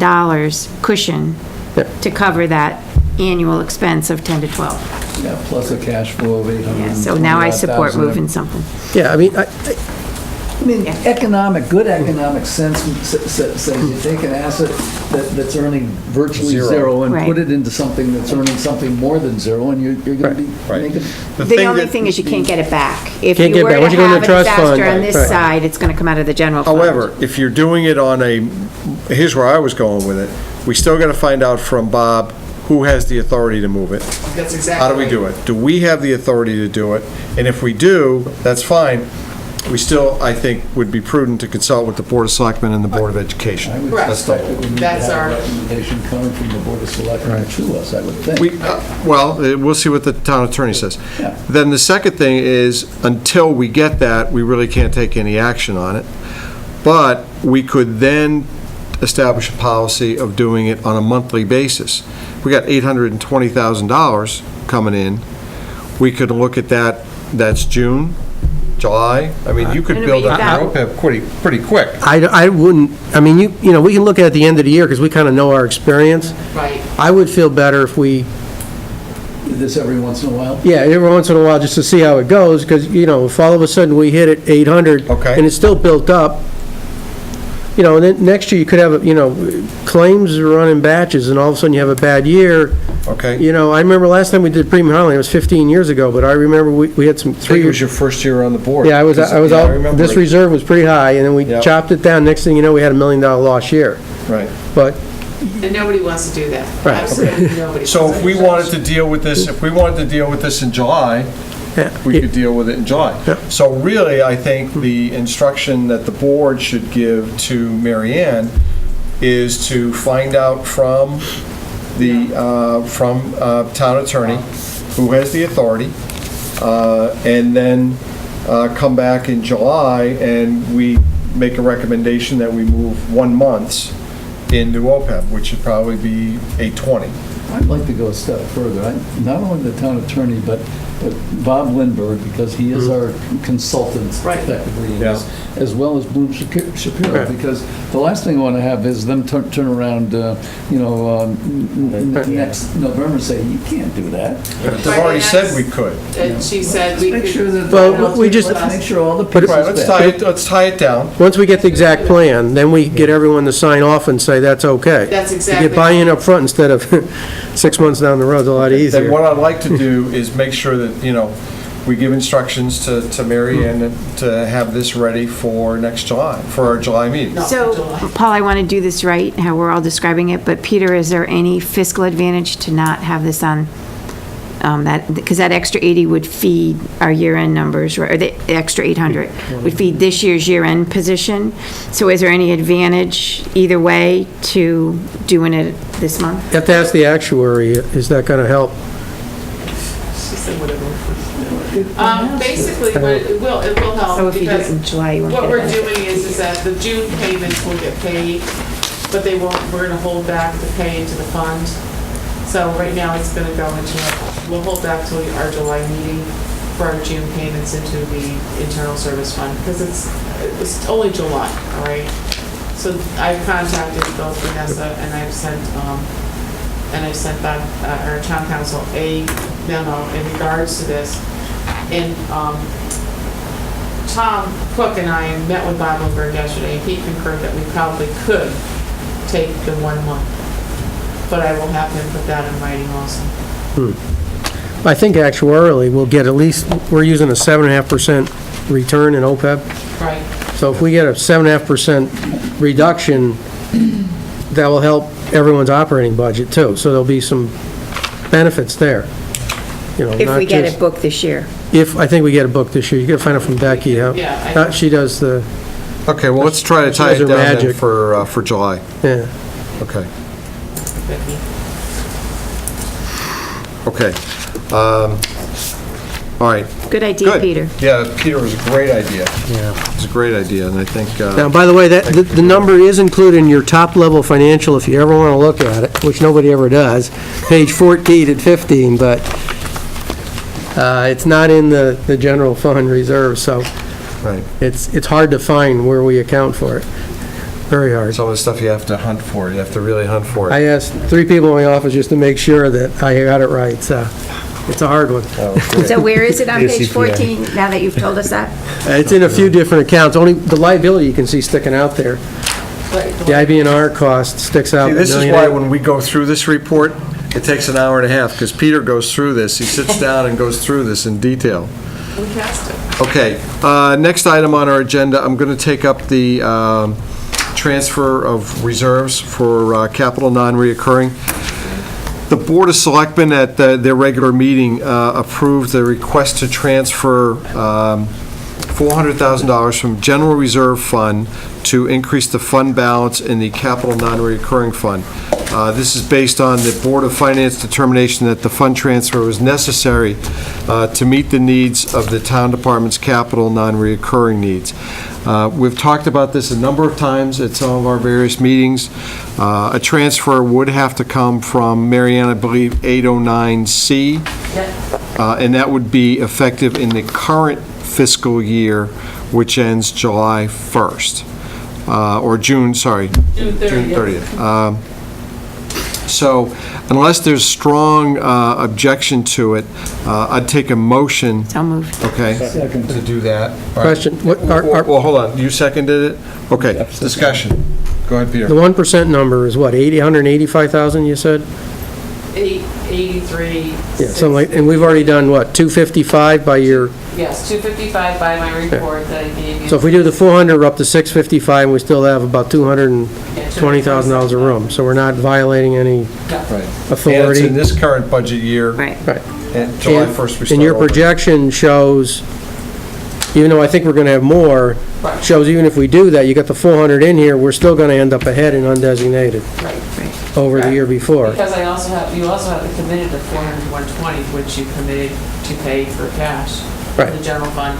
cushion Yeah. to cover that annual expense of 10 to 12. yeah, plus a cash flow of 800. Yeah, so now I support moving something. yeah, I mean, I mean, good economic sense says you take an asset that's earning virtually zero and Right. put it into something that's earning something more than zero, and you're going to be Right. making... The only thing is you can't get it back. If Can't you get it were back. to Once you go in the have a trust fund, disaster on this right. side, it's going to come out of the general fund. However, if you're doing it on here's where I was going with it, we still got to find out from Bob who has the authority to move it. That's exactly. How do we do it? Do we have the authority to do it? And if we do, that's fine. We still, I think, would be prudent to consult with the Board of Selectmen and the Board of Education. I would Correct. expect that we need to That's have our- a recommendation coming from the Board of Selectmen to us, I would think. We'll see what the town attorney says. Yeah. Then the second thing is, until we get that, we really can't take any action on it. But we could then establish a policy of doing it on a monthly basis. We got $820,000 coming in. We could look at that, that's June, July. I mean, you could And build you've up got- your OPEB pretty quick. I wouldn't, I mean, we can look at the end of the year because we kind of know our experience. Right. I would feel better if we, Do this every once in a while? yeah, every once in a while, just to see how it goes, because, if all of a sudden we hit at 800. Okay. And it's still built up, and then next year you could have, claims run in batches, and all of a sudden you have a bad year. Okay? I remember last time we did premium Highland, it was 15 years ago, but I remember we had some I think 3 it was years. your first year on the board. Yeah, I was Yeah, out, remember this it. reserve was pretty high, and then we Yep. chopped it down. Next thing you know, we had $1 million loss year. Right. But, And nobody wants to do that. Right. Absolutely nobody. So wants if to we do wanted that. to deal with this, in July, yeah. we could deal with it in July. Yeah. So really, I think the instruction that the board should give to Mary Ann is to find out from the, town attorney who has the authority, and then come back in July and we make a recommendation that we move 1 month into OPEB, which should probably be 820. I'd like to go a step further. Not only the town attorney, but Bob Lindbergh, because he is our consultant Right. effectively in Yeah. this, as well as Bloom Shapiro, Right. because the last thing I want to have is them turn around, next November and say, you can't do that. They've already said we could. And she said we Make could. sure that, Well, we just- let's make sure all the But- pieces Right, let's tie it down. Once we get the exact plan, then we get everyone to sign off and say that's okay. That's You exactly. get buy-in up front instead of 6 months down the road, it's a lot Then easier. what I'd like to do is make sure that, we give instructions to Mary Ann to have this ready for next July, for our July meeting. No, So, July. Paul, I want to do this right, how we're all describing it, but Peter, is there any fiscal advantage to not have this on, because that extra 80 would feed our year-end numbers, or the extra 800 would feed this year's year-end position? So is there any advantage either way to doing it this month? You have to ask the actuary, is that going to help? She said whatever. Basically, but it will So help if you do it because in July, you won't get what it we're back. doing is that the June payments will get paid, but they won't, we're gonna hold back the pay into the fund. So right now, it's gonna go into, we'll hold back till our July meeting for our June payments into the internal service fund, because it's only July, all right? So I've contacted both Vanessa and I've sent back our town council a memo in regards to this. And Tom Cook and I met with Bob Lindbergh yesterday, and he concurred that we probably could take the 1 month. But I will have him put that in writing also. I think actuarially, we'll get at least, we're using a 7.5% return in OPEB. Right. So if we get a 7.5% reduction, that will help everyone's operating budget too. So there'll be some benefits there. You know, If not we get just- it booked this year. If, I think we get a book this year. You gotta find out from Becky. Yeah, She does the, Okay, well, let's try to She tie does it her down then magic. for July. yeah. Okay. Becky. Okay. All right. Good idea, Good. Peter. Yeah, Peter, it was a great idea. Yeah. It's a great idea, and I think, Now, by the way, the number is included in your top-level financial, if you ever want to look at it, which nobody ever does, page 14 and 15, but it's not in the general fund reserve, so right, it's hard to find where we account for it. Very hard. some of the stuff you have to hunt for, you have to really hunt for I it. asked 3 people in my office just to make sure that I got it right, so it's a hard one. Oh, great. So where is it on Yes, page CPA. 14, now that you've told us that? It's in a few different accounts, only the liability you can see sticking out there. Right. The IB&R cost sticks out. See, this is $1.8 why million. when we go through this report, it takes an hour and a half, because Peter goes through this, he sits down and goes through this in detail. We cast it. Okay, next item on our agenda, I'm going to take up the transfer of reserves for capital non-reoccurring. The Board of Selectmen at their regular meeting approved the request to transfer $400,000 from General Reserve Fund to increase the fund balance in the capital non-reoccurring fund. This is based on the Board of Finance determination that the fund transfer was necessary to meet the needs of the town department's capital non-reoccurring needs. We've talked about this a number of times at some of our various meetings. A transfer would have to come from Marianne, I believe, 809C, and that would be effective in the current fiscal year, which ends July 1st, or June, sorry. June 30th. So unless there's strong objection to it, I'd take a motion, So moved. okay, Second. to do that. All right. Question, Well, hold on, you seconded it? Okay, discussion. Go ahead, the Peter. 1% number is what, 185,000 you said? 83. Yeah, something like, and we've already done what, 255 by your, Yes, 255 by my report that I gave you. so if we do the 400, we're up to 655, and we still have about $220,000 of room, so we're not violating any Right. And it's authority. in this current budget year, Right. Right. and July 1st we start And your over. projection shows, even though I think we're gonna have more, Right. shows even if we do that, you got the 400 in here, we're still gonna end up ahead in undesignated Right. over the year before. Because you also have the committed to 400 to 120, which you committed to pay for cash. Right. The general fund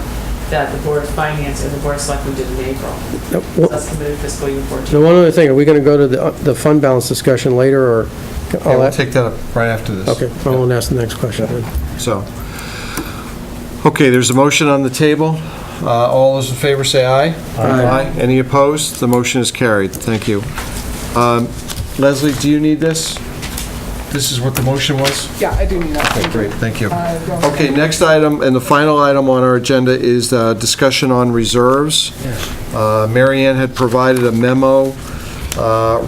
that the Board of Finance and the Board of Selectmen did in April. Now, So that's committed fiscal year 14. Now, one other thing, are we gonna go to the fund balance discussion later, or? Yeah, we'll take that up right after this. Okay, I won't ask the next question then. So, okay, there's a motion on the table. All those in favor say aye. Aye. Any opposed? The motion is carried. Thank you. Leslie, do you need this? This is what the motion was? Yeah, I do need that. Okay, great, thank you. don't- Okay, next item, and the final item on our agenda is discussion on reserves. Mary Ann had provided a memo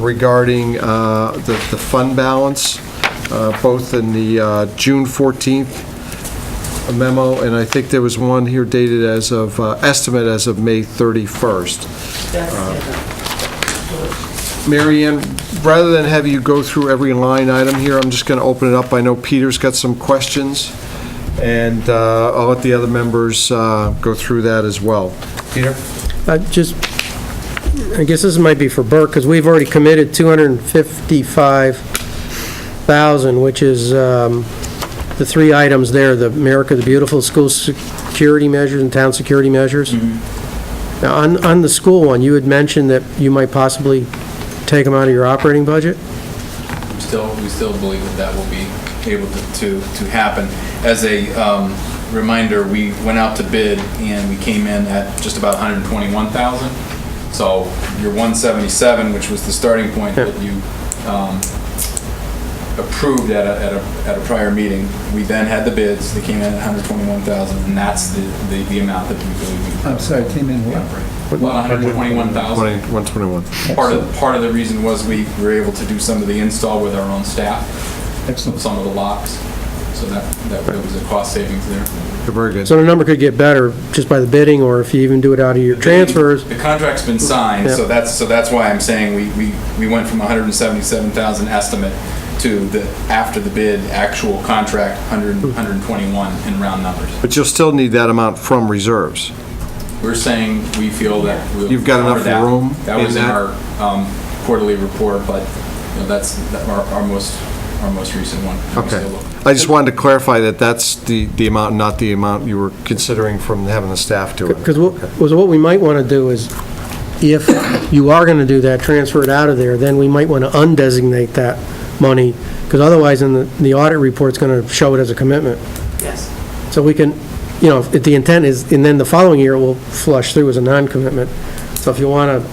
regarding the fund balance, both in the June 14th memo, and I think there was one here dated as of, estimate as of May 31st. That's Mary Ann, rather than have you go through every line item here, I'm just going to open it up. I know Peter's got some questions, and I'll let the other members go through that as well. Peter? I guess this might be for Burke, because we've already committed 255,000, which is the 3 items there, the America the Beautiful school security measures and town security measures. Now, on the school one, you had mentioned that you might possibly take them out of your operating budget? We still believe that will be able to happen. As a reminder, we went out to bid and we came in at just about 121,000. So your 177, which was the starting point that you approved at a prior meeting. We then had the bids, they came in at 121,000, and that's the amount that we believe we. I'm sorry, it came in what? Well, 121,000. 121. Part of the reason was we were able to do some of the install with our own staff, Excellent. some of the locks, so that was a cost savings there. Very good. So the number could get better just by the bidding, or if you even do it out of your transfers. The contract's been signed, Yeah. so that's why I'm saying we went from 177,000 estimate to the, after the bid, actual contract, 121 in round numbers. But you'll still need that amount from reserves. We're saying we feel that we'll You've got enough cover that. room That was in in that? our quarterly report, but that's our most recent one. We Okay. still look. I just wanted to clarify that that's the amount, not the amount you were considering from having the staff do it. Because what we might want to do is, if you are going to do that, transfer it out of there, then we might want to undesignate that money, because otherwise, in the audit report's going to show it as a commitment. Yes. So we can, if the intent is, and then the following year, we'll flush through as a non-commitment. So if you want to,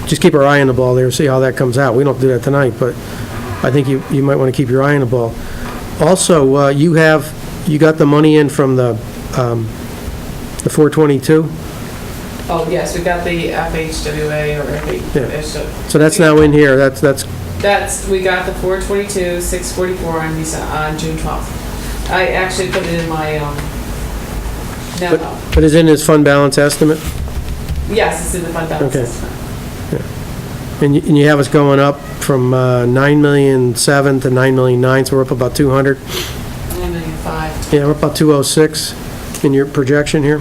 just keep our eye on the ball there, see how that comes out. We don't have to do that tonight, but I think you might want to keep your eye on the ball. Also, you got the money in from the 422? Oh, yes, we got the FHWA or Yeah. So that's now in here, we got the 422, 644 on June 12th. I actually put it in my memo. but is in his fund balance estimate? Yes, it's in the fund balance Okay. estimate. And you have us going up from 9,700,000 to 9,900,000, so we're up about 200. 9,500,000. Yeah, we're up about 206 in your projection here,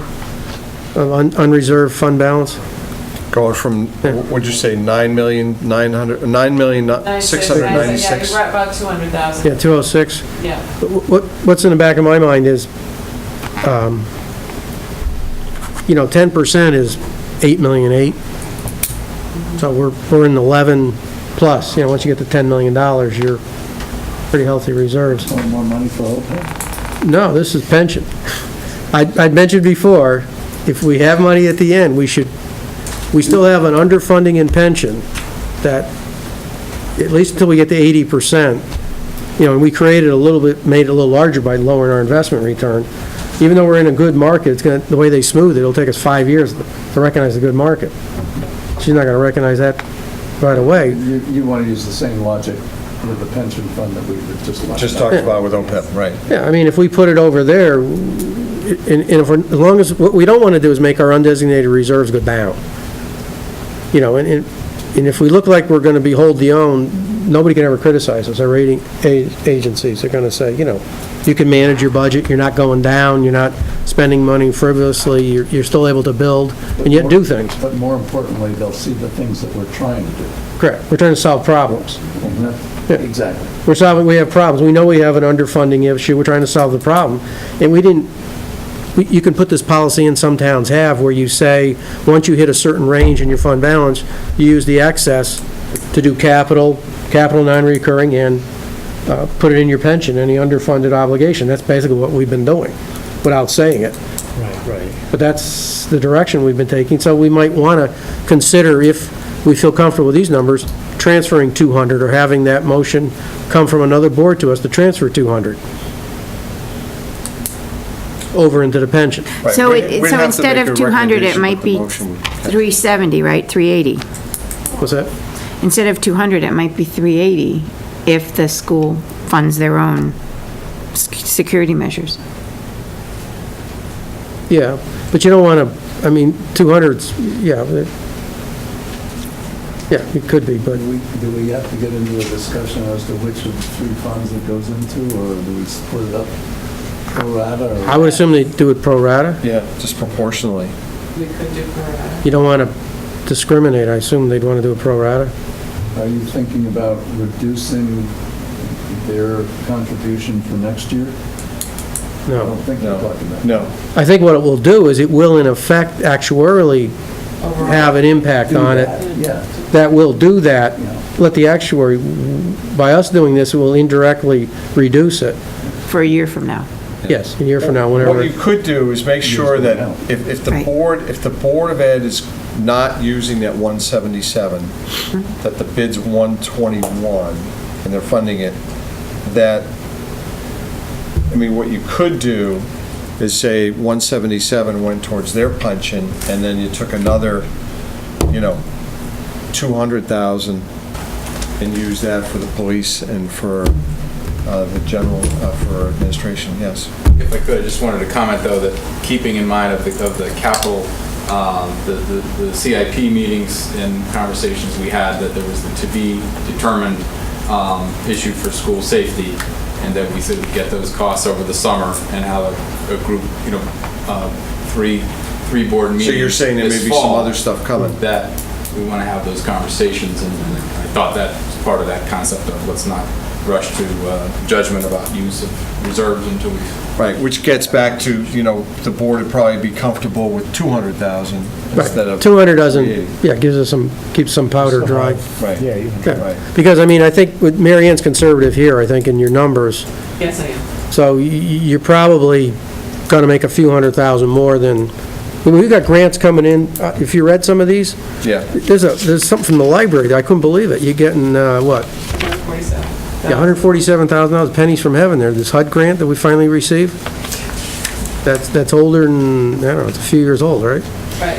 of unreserved fund balance. Going from, what'd you say, 9,696? Yeah, you're right, about 200,000. Yeah, 206. Yeah. What's in the back of my mind is, 10% is 8,800,000. So we're in 11 plus, once you get to $10 million, you're pretty healthy reserves. Want more money for OPEB? No, this is pension. I'd mentioned before, if we have money at the end, we still have an underfunding in pension that, at least until we get to 80%, and we created made it a little larger by lowering our investment return. Even though we're in a good market, the way they smooth it, it'll take us 5 years to recognize a good market. She's not going to recognize that right away. You want to use the same logic with the pension fund that we were just talking about. Just talked about with OPEB, right. Yeah, I mean, if we put it over there, and as long as, what we don't want to do is make our undesignated reserves go down. And if we look like we're going to be hold the own, nobody can ever criticize us. Our rating agencies are going to say, you can manage your budget, you're not going down, you're not spending money frivolously, you're still able to build, and yet do things. But more importantly, they'll see the things that we're trying to do. Correct. We're trying to solve problems. Yeah. Exactly. We have problems. We know we have an underfunding issue. We're trying to solve the problem. And you can put this policy in, some towns have, where you say, once you hit a certain range in your fund balance, you use the excess to do capital non-recurring, and put it in your pension, any underfunded obligation. That's basically what we've been doing, without saying it. Right. But that's the direction we've been taking. So we might want to consider, if we feel comfortable with these numbers, transferring 200, or having that motion come from another board to us to transfer 200 over into the pension. Right. So We'd have to instead make of a 200, it recommendation might with the be motion. 370, right? 380. What's that? Instead of 200, it might be 380 if the school funds their own security measures. Yeah, but you don't want to, 200's, yeah, it could be, but Do we have to get into a discussion as to which of the three funds it goes into, or do we split it up pro rata? Or I would assume they do it pro rata. Yeah, just proportionally. We could do for You don't want to discriminate. I assume they'd want to do it pro rata. Are you thinking about reducing their contribution for next year? I don't No. think you're talking about. No. I think what it will do is it will, in effect, actuarially have an impact on it. Yeah. That will do that. Yeah. Let the actuary, by us doing this, it will indirectly reduce it. For a year from now. Yes, a year from now, What whenever. you could do is make sure that if the Right. Board of Ed is not using that 177, that the bid's 121, and they're funding it, that, I mean, what you could do is say 177 went towards their pension, and then you took another, 200,000 and used that for the police and for the general, for administration, yes. If I could, I just wanted to comment, though, that keeping in mind of the capital, the CIP meetings and conversations we had, that there was the to-be-determined issue for school safety, and that we should get those costs over the summer and have a group, three board meetings. So you're saying there may this be some fall, other stuff coming? That we want to have those conversations, and I thought that was part of that concept of let's not rush to judgment about use of reserves until we. Right, which gets back to, the board would probably be comfortable with 200,000 instead of. 200 doesn't, 380. yeah, keeps some powder dry. Right. Yeah, you can Yeah. Right. Because, I mean, I think with Mary Ann's conservative here, I think, in your numbers, Yes, I am. so you're probably going to make a few $100,000 more than, I mean, we've got grants coming in, if you read some of these, Yeah. there's something from the library, I couldn't believe it, you're getting, what, 147. yeah, $147,000, pennies from heaven there, this HUD grant that we finally received, that's older than, I don't know, it's a few years old, right? Right,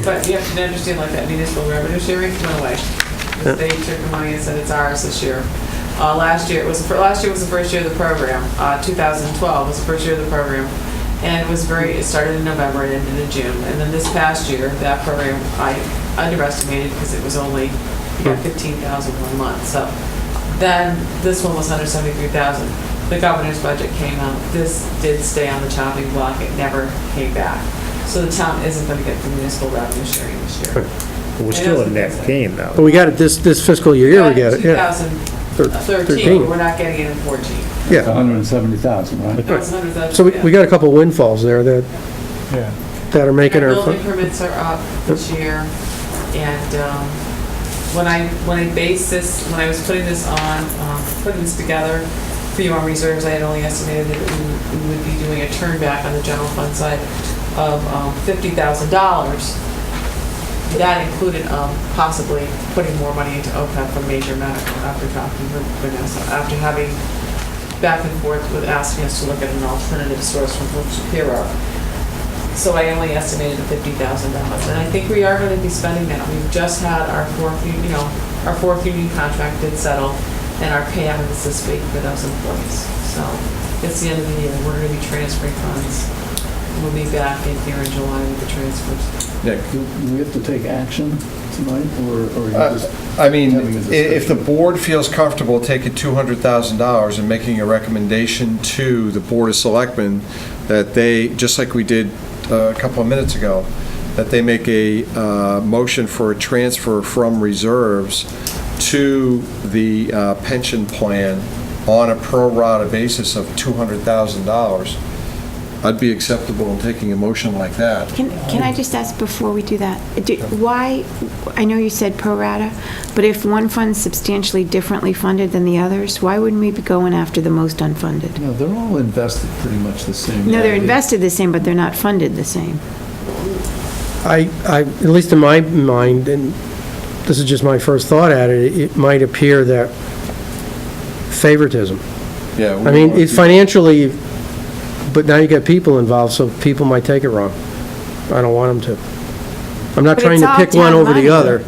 but you have to understand, like, that municipal revenue sharing went away. They took the money and said it's ours this year. Last year was the first year of the program. 2012 was the first year of the program. And it started in November and ended in June. And then this past year, that program, I underestimated because it was only, you got 15,000 1 month. So then this one was 173,000. The governor's budget came out. This did stay on the chopping block. It never came back. So the town isn't going to get the municipal revenue sharing this year. We're still a net gain, But though. we got it this fiscal year, we get it, yeah. 2013, but we're not getting it in 14. Yeah, 170,000, right? No, it's 100,000. so we got a couple windfalls there that are making Our our, building permits are up this year, and when I based this, when I was putting this together for you on reserves, I had only estimated that we would be doing a turn back on the general fund side of $50,000. That included possibly putting more money into OPEB for major medical after talking with Vanessa, after having back and forth with asking us to look at an alternative source from Brooke Shapiro. So I only estimated $50,000, and I think we are going to be spending that. We've just had our fourth union contract did settle, and our payout is this week for those employees. So it's the end of the year. We're going to be transferring funds. We'll be back in here in July with the transfers. Nick? Do we have to take action tonight, or are you just I mean, having a discussion? if the board feels comfortable taking $200,000 and making a recommendation to the Board of Selectmen that they, just like we did a couple of minutes ago, that they make a motion for a transfer from reserves to the pension plan on a pro rata basis of $200,000, I'd be acceptable in taking a motion like that. Can I just ask before we do that, why, I know you said pro rata, but if one fund's substantially differently funded than the others, why wouldn't we be going after the most unfunded? No, they're all invested pretty much the same. No, they're invested the same, but they're not funded the same. at least in my mind, and this is just my first thought at it, it might appear that favoritism. Yeah. I mean, it's financially, but now you got people involved, so people might take it wrong. I don't want them to. I'm not But trying it's to all pick one town over the money. other.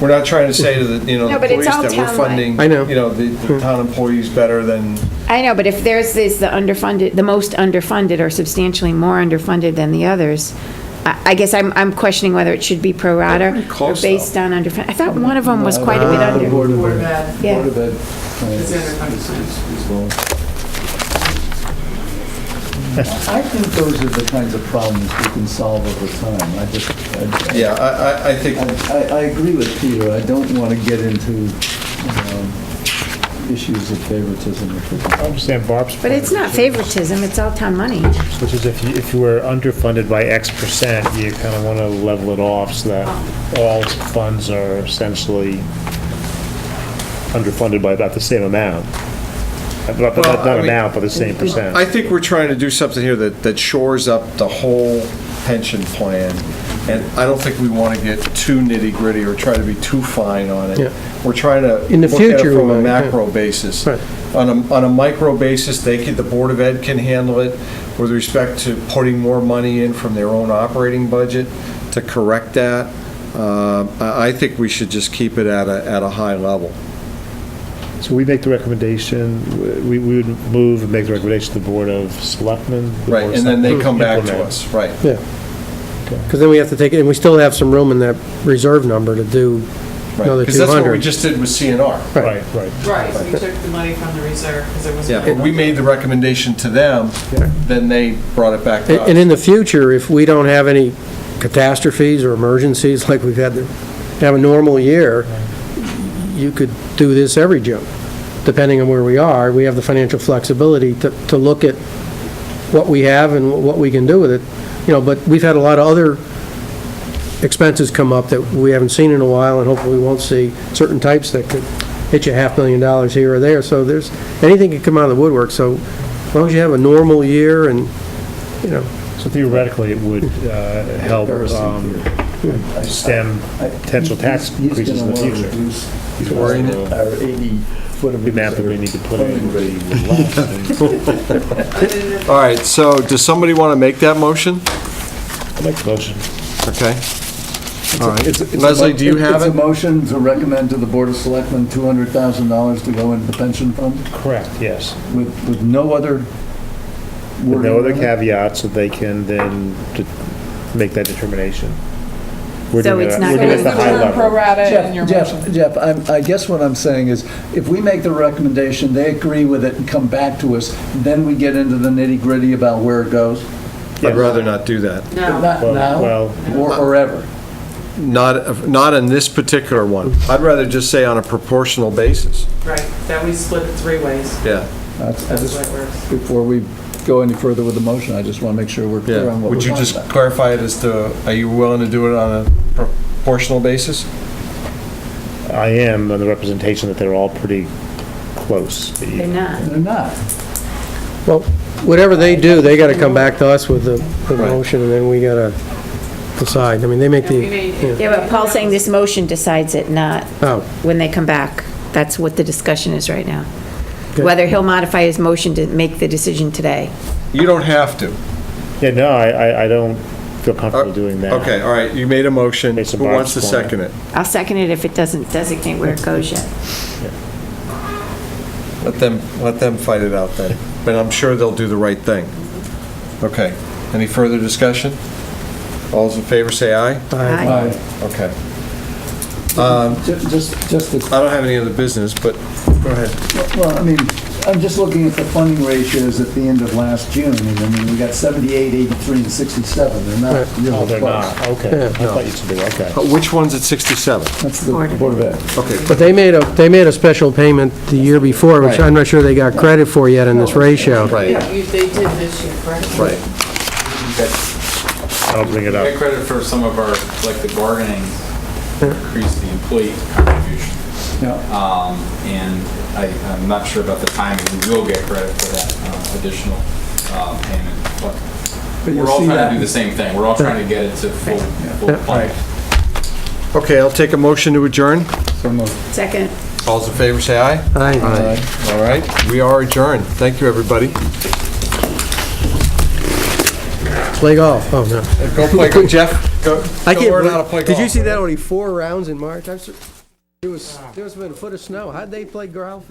We're not trying to say to the, No, the but it's police all that we're town money. funding, I know. the town employees better than, I know, but if theirs is the underfunded, the most underfunded or substantially more underfunded than the others, I guess I'm questioning whether it should be pro rata They're pretty or close, based on underfunded. I thought one of them was No, quite a bit the under. Board of Board of Ed. Ed. Yeah. Board of Ed. It's the underfunded. is low. I think those are the kinds of problems we can solve over time. yeah, I think, I agree with Peter. I don't want to get into issues of favoritism. I understand Barb's point. But it's not favoritism, it's all town money. Which is if you were underfunded by X percent, you kind of want to level it off so that all funds are essentially underfunded by about the same amount. Not I mean, amount, but the same percent. I think we're trying to do something here that shores up the whole pension plan And I don't think we want to get too nitty-gritty or try to be too fine on it. Yeah. We're trying to In the look at it future, from we a might, yeah. macro basis. Right. On a micro basis, the Board of Ed can handle it with respect to putting more money in from their own operating budget to correct that. I think we should just keep it at a high level. So we make the recommendation, we would move and make the recommendation to the Board of Selectmen. the Right, Board of and then they Selectmen come back to implement. us, right. Yeah. Because then we have to take it, and we still have some room in that reserve number to do another 200. Because that's what we just did with CNR. Right, right. Right, so we took the money from the reserve because it was. Yeah, but we made the recommendation to them, Yeah. then they brought it back to us. And in the future, if we don't have any catastrophes or emergencies like we've had to have a normal year, you could do this every June, depending on where we are. We have the financial flexibility to look at what we have and what we can do with it. But we've had a lot of other expenses come up that we haven't seen in a while, and hopefully we won't see, certain types that could hit you $500,000 here or there. So anything can come out of the woodwork. So as long as you have a normal year and, So theoretically, it would help stem potential tax increases in the future. He's worrying our 80-foot of The amount that we need to put in would be less. All right, so does somebody want to make that motion? I'll make the motion. Okay. All right. It's a Leslie, do you have It's a it? motion to recommend to the Board of Selectmen $200,000 to go into the pension fund Correct, yes. with no other With wording no other on it? caveats, so they can then make that determination. We're So doing it's it- not we're doing it gonna at the high level. Prorata in your Jeff, motion. Jeff, I guess what I'm saying is, if we make the recommendation, they agree with it and come back to us, then we get into the nitty-gritty about where it goes? I'd rather not do that. No. Not now, Well, or ever? Not in this particular one. I'd rather just say on a proportional basis. Right, that we split it 3 ways. Yeah. That's- I That's just- the way it works. Before we go any further with the motion, I just want to make sure we're clear Yeah. on what we're Would you talking just about. clarify it as to, are you willing to do it on a proportional basis? I am on the representation that they're all pretty close. They're not. They're not. well, whatever they do, they got to come back to us with the Right. motion, and then we got to decide. I mean, they make Yeah, we the, made- Yeah, but Paul's saying this motion decides it, not oh, when they come back. That's what the discussion is right now. Okay. Whether he'll modify his motion to make the decision today. You don't have to. Yeah, no, I don't feel comfortable doing that. Okay, all right, you made a motion. Based on Who wants to Bob's point. second it? I'll second it if it doesn't designate where it goes yet. Let them fight it out then. But I'm sure they'll do the right thing. Okay. Any further discussion? All those in favor say aye. Aye. Okay. Just to I don't have any other business, but go ahead. Well, I mean, I'm just looking at the funding ratios at the end of last June, and I mean, we got 78, 83, and 67. They're not Right. really Oh, they're close. not, okay. Yeah, I thought you said they were, okay. Which one's at 67? That's the Board of Board of Ed. Okay. but they made a special payment the year before, which Right. I'm not sure they got credit for yet in this ratio. Right, Yeah, they did this year, correct? right. I'll bring it I up. get credit for some of our, like the bargaining, increase the employee contribution. Yeah. And I'm not sure about the timing. We will get credit for that additional payment. But But you'll we're all see trying that- to do the same thing. We're all trying to get it to full funding. Okay, I'll take a motion to adjourn. So moved. Second. All those in favor say aye. Aye. All right, we are adjourned. Thank you, everybody. Play golf, oh, no. Go play, go Jeff. Go I can't learn how to play believe, did you golf. see that, only 4 rounds in March? There was been a foot of snow. How'd they play golf?